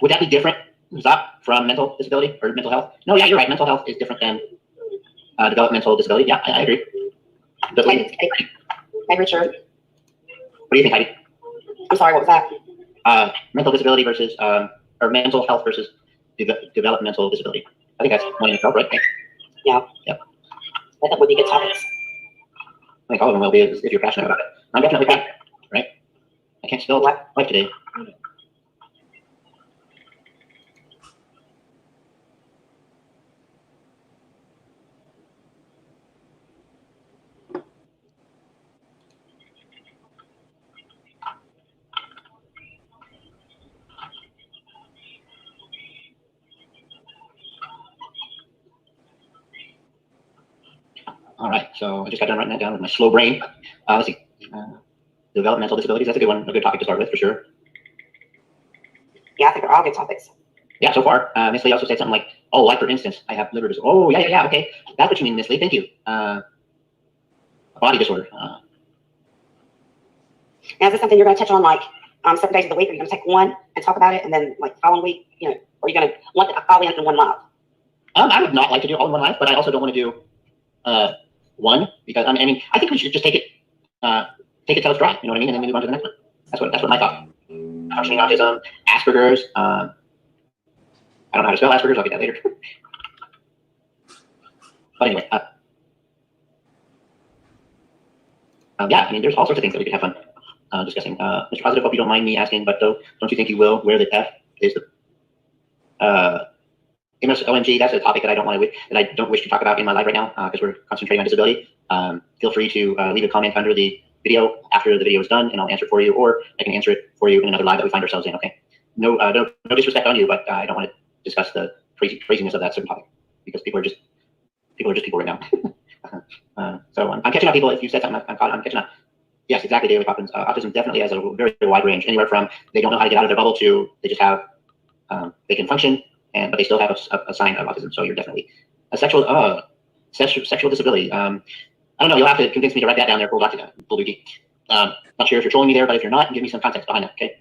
Would that be different, Zop, from mental disability or mental health? No, yeah, you're right. Mental health is different than developmental disability. Yeah, I agree. But like, Hey, Richard. What do you think, Heidi? I'm sorry, what was that? Mental disability versus, or mental health versus developmental disability. I think that's one in itself, right? Yeah. Yep. I thought would be good topics. I think all of them will be if you're passionate about it. I'm definitely passionate, right? I can't spell What? life today. All right, so I just got done writing that down with my slow brain. Let's see. Developmental disabilities, that's a good one, a good topic to start with for sure. Yeah, I think they're all good topics. Yeah, so far. Miss Lee also said something like, oh, like for instance, I have liver disorder. Oh, yeah, okay. That's what you mean, Miss Lee, thank you. A body disorder. Now, is this something you're going to touch on like certain days of the week? Are you going to take one and talk about it, and then like the following week, or are you going to want all in one live? I would not like to do all in one live, but I also don't want to do one because I mean, I think we should just take it till it's dry. You know what I mean, and then move on to the next one. That's what my thought. Functioning autism, Asperger's. I don't know how to spell Asperger's. I'll get that later. But anyway, yeah, I mean, there's all sorts of things that we could have fun discussing. Mr. Positive, hope you don't mind me asking, but though, don't you think you will? Where the F is the MSOMG? That's a topic that I don't wish to talk about in my live right now because we're concentrating on disability. Feel free to leave a comment under the video after the video is done, and I'll answer it for you, or I can answer it for you in another live that we find ourselves in. Okay? No disrespect on you, but I don't want to discuss the craziness of that certain topic because people are just people right now. So I'm catching up, people. If you said something, I'm catching up. Yes, exactly, Daily Poppins. Autism definitely has a very, very wide range, anywhere from they don't know how to get out of their bubble to they just have they can function, but they still have a sign of autism. So you're definitely a sexual disability. I don't know. You'll have to convince me to write that down there, Bull-Doogie. Not sure if you're trolling me there, but if you're not, give me some context behind that. Okay.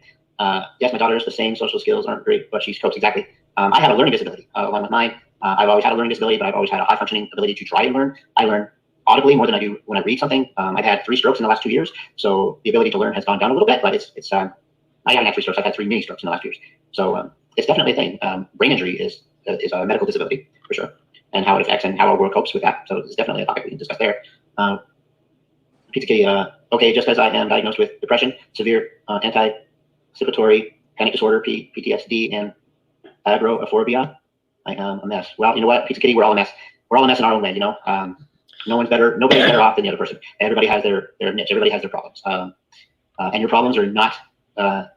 Yes, my daughter's the same. Social skills aren't great, but she's copes. Exactly. I have a learning disability along with mine. I've always had a learning disability, but I've always had a high functioning ability to try and learn. I learn audibly more than I do when I read something. I've had 3 strokes in the last 2 years, so the ability to learn has gone down a little bit. But it's I haven't had 3 strokes. I've had 3 mini strokes in the last 2 years. So it's definitely a thing. Brain injury is a medical disability for sure, and how it affects and how our world copes with that. So it's definitely a topic we can discuss there. Pizza Kitty, okay, just as I am diagnosed with depression, severe anticipatory panic disorder, PTSD, and agoraphobia, I am a mess. Well, you know what, Pizza Kitty, we're all a mess. We're all a mess in our own way, you know. Nobody's better off than the other person. Everybody has their niche. Everybody has their problems. And your problems are not, how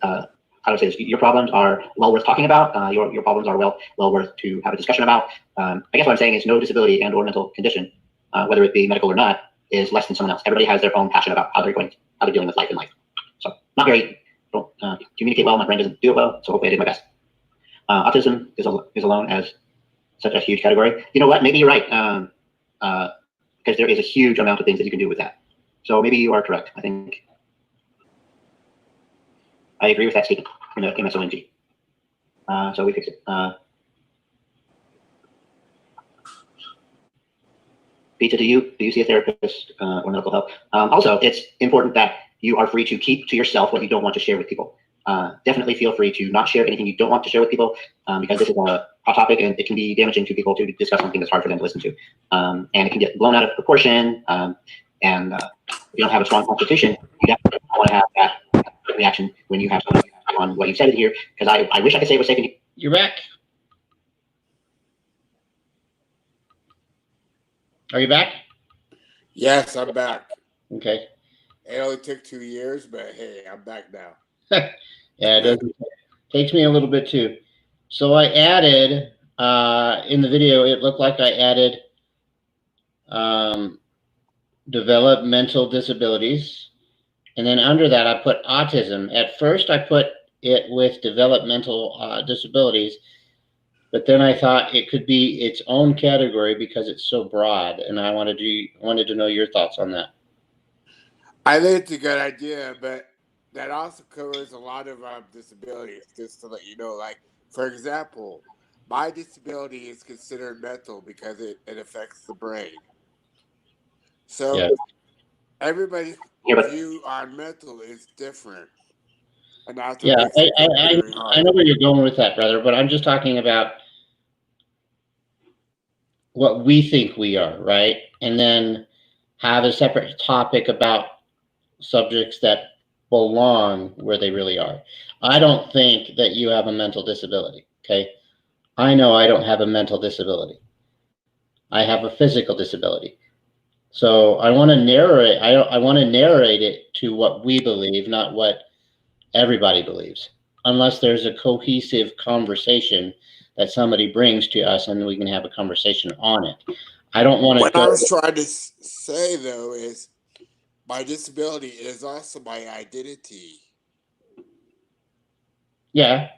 do I say this? Your problems are well worth talking about. Your problems are well worth to have a discussion about. I guess what I'm saying is no disability and or mental condition, whether it be medical or not, is less than someone else. Everybody has their own passion about how they're dealing with life in life. So don't communicate well. My brain doesn't do it well. So hopefully I did my best. Autism is alone as such a huge category. You know what? Maybe you're right. Because there is a huge amount of things that you can do with that. So maybe you are correct. I think I agree with that statement in the MSOMG. So we fix it. Pizza, do you see a therapist or medical help? Also, it's important that you are free to keep to yourself what you don't want to share with people. Definitely feel free to not share anything you don't want to share with people because this is a hot topic and it can be damaging to people to discuss something that's hard for them to listen to. And it can get blown out of proportion. And if you don't have a strong constitution, you definitely want to have that reaction when you have something on what you said here. Because I wish I could say it was safe. You're back. Are you back? Yes, I'm back. Okay. It only took 2 years, but hey, I'm back now. Yeah, it does. Takes me a little bit too. So I added in the video. It looked like I added developmental disabilities, and then under that I put autism. At first I put it with developmental disabilities, but then I thought it could be its own category because it's so broad, and I wanted to know your thoughts on that. I think it's a good idea, but that also covers a lot of disabilities, just to let you know. Like, for example, my disability is considered mental because it affects the brain. So, Yeah. everybody's Yeah, but view on mental is different, and that's what Yeah, makes it very I hard. know where you're going with that, brother, but I'm just talking about what we think we are, right? And then have a separate topic about subjects that belong where they really are. I don't think that you have a mental disability, okay? I know I don't have a mental disability. I have a physical disability. So I want to narrate. I want to narrate it to what we believe, not what everybody believes. Unless there's a cohesive conversation that somebody brings to us, and we can have a conversation on it. I don't want to What I go. was trying to say though is my disability is also my identity. Yeah,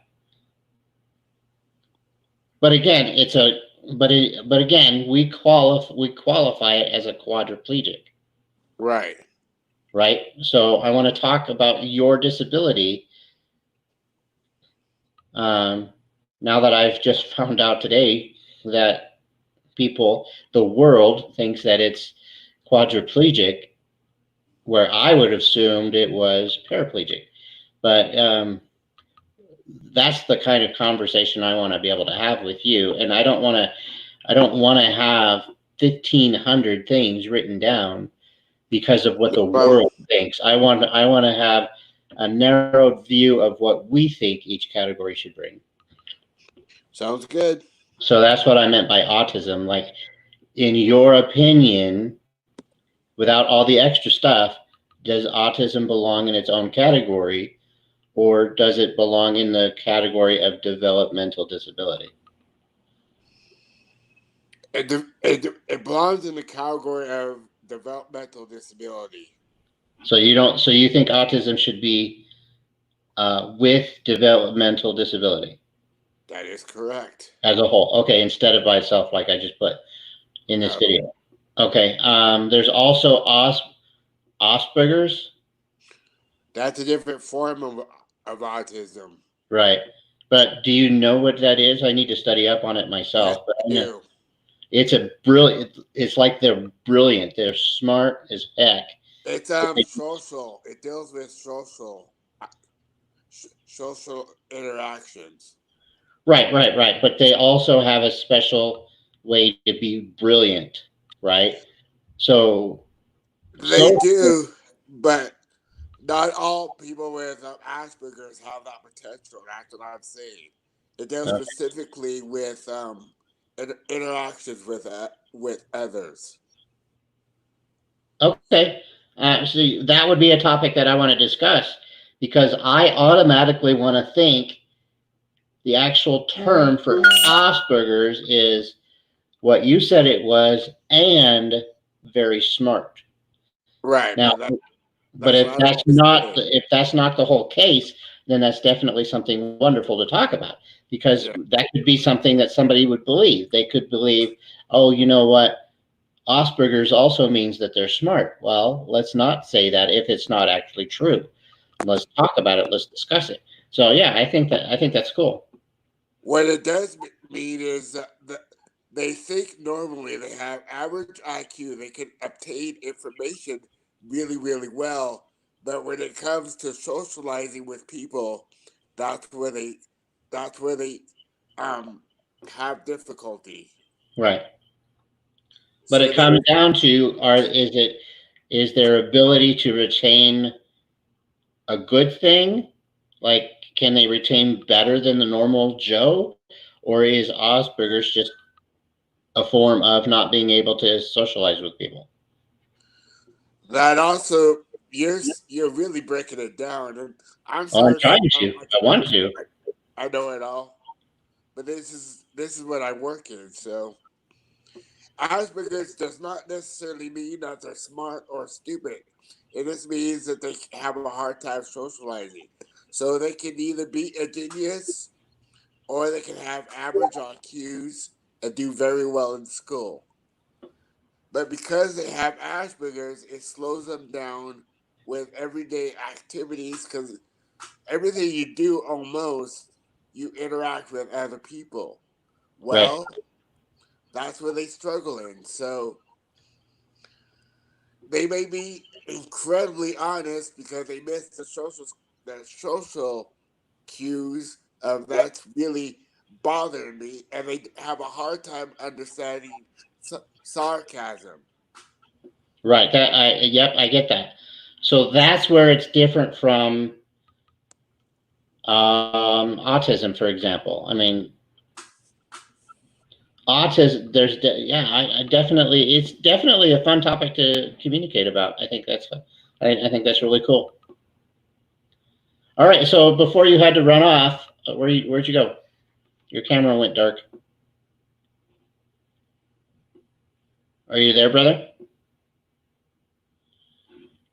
but again, it's a. But again, we qualify it as a quadriplegic, Right. right? So I want to talk about your disability. Um, Now that I've just found out today that the world thinks that it's quadriplegic, where I would have assumed it was paraplegic. But that's the kind of conversation I want to be able to have with you, and I don't want to have 1,500 things written down because of what the Well, world thinks. I want to have a narrowed view of what we think each category should bring. sounds good. So that's what I meant by autism. Like, in your opinion, without all the extra stuff, does autism belong in its own category, or does it belong in the category of developmental disability? It belongs in the category of developmental disability. So you don't. So you think autism should be with developmental disability That is correct. as a whole? Okay, instead of by itself, like I just put in this Yep. video. Okay. There's also Asperger's, That's a different form of autism. right? But do you know what that is? I need to study up on it Yes, myself. But I I know do. it's a brilliant. It's like they're brilliant. They're smart as heck. It's social. It deals with social interactions. Right. But they also have a special way to be brilliant, right? So, They so do, but not all people with Asperger's have that potential. That's what I'm saying. It deals specifically with interactions with others. okay. So that would be a topic that I want to discuss because I automatically want to think the actual term for Asperger's is what you said it was and very smart. Right. Now, Well, but that's what I was saying. if that's not the whole case, then that's definitely something wonderful to talk about because Yeah. that could be something that somebody would believe. They could believe, oh, you know what? Asperger's also means that they're smart. Well, let's not say that if it's not actually true. Let's talk about it. Let's discuss it. So yeah, I think that's cool. What it does mean is that they think normally they have average IQ. They can obtain information really, really well. But when it comes to socializing with people, that's where they that's where they um have difficulty. Right. But So it comes down to is their ability to retain a good thing? Like, can they retain better than the normal Joe? Or is Asperger's just a form of not being able to socialize with people? that also you're really breaking it down, and I'm Oh, I'm sorry if I trying sound to. like I want to. I know it all, but this is what I work in. So Asperger's does not necessarily mean that they're smart or stupid. It just means that they have a hard time socializing. So they can either be a genius or they can have average IQs and do very well in school. But because they have Asperger's, it slows them down with everyday activities because everything you do almost, you interact with other people. Right. Well, that's where they struggle in. So they may be incredibly honest because they miss the social cues of that's really bothering me, and they have a hard time understanding sarcasm. Right. Yep, I get that. So that's where it's different from autism, for example. I mean, autism. I definitely. It's definitely a fun topic to communicate about. I think I think that's really cool. All right. So before you had to run off, where'd you go? Your camera went dark. Are you there, brother?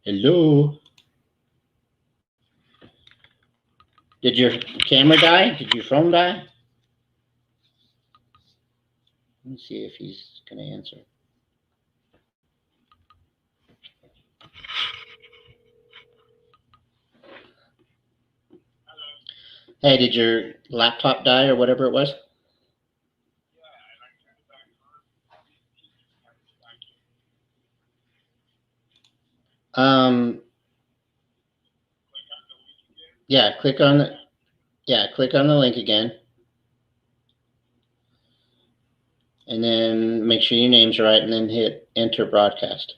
Hello. Did your camera die? Did your phone die? Let me see if he's going to answer. Hey, did your laptop die or whatever it was? Yeah, click on the link again. And then make sure your name's right and then hit enter broadcast.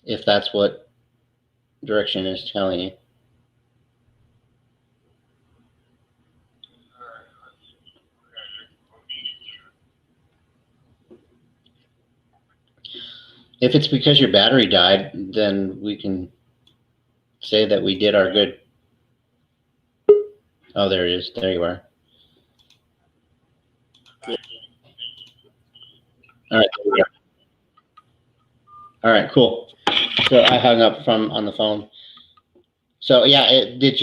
If that's what direction is telling you. If it's because your battery died, then we can say that we did our good. Oh, there it is. There you are. All right. All right, cool. So I hung up on the phone. So yeah, did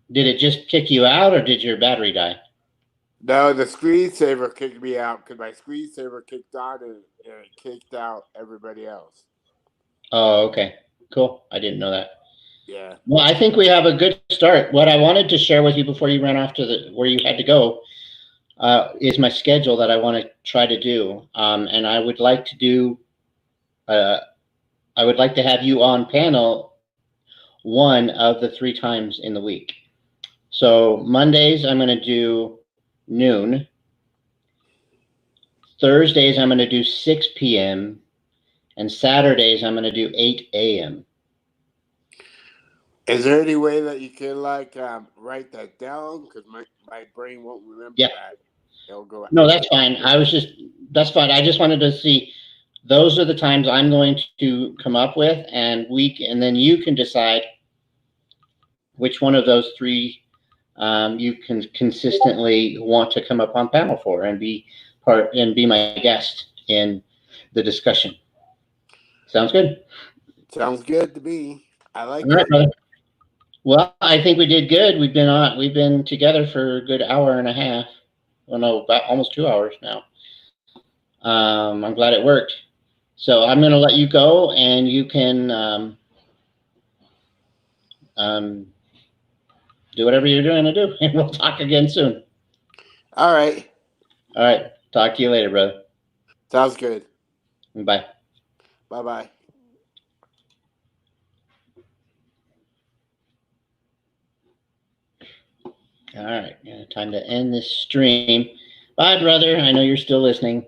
it just kick you out or did your battery die? No, the screensaver kicked me out because my screensaver kicked on and it kicked out everybody else. Oh, okay. Cool. I didn't know that. Yeah. Well, I think we have a good start. What I wanted to share with you before you ran off to where you had to go is my schedule that I want to try to do. And I would like to do, I would like to have you on panel one of the 3 times in the week. So Mondays, I'm going to do noon. Thursdays, I'm going to do 6 p.m. And Saturdays, I'm going to do 8 a.m. Is there any way that you can write that down? Because my brain won't remember that. It'll go. No, that's fine. That's fine. I just wanted to see, those are the times I'm going to come up with, and then you can decide which one of those 3 you can consistently want to come up on panel for and be my guest in the discussion. Sounds good? Sounds good to me. I like All right, it. brother. Well, I think we did good. We've been together for a good hour and a half. Well, no, about almost 2 hours now. I'm glad it worked. So I'm going to let you go, and you can do whatever you're going to do, and we'll talk again soon. All right. All right. Talk to you later, brother. Sounds good. Bye. Bye-bye. All right. Time to end this stream. Bye, brother. I know you're still listening.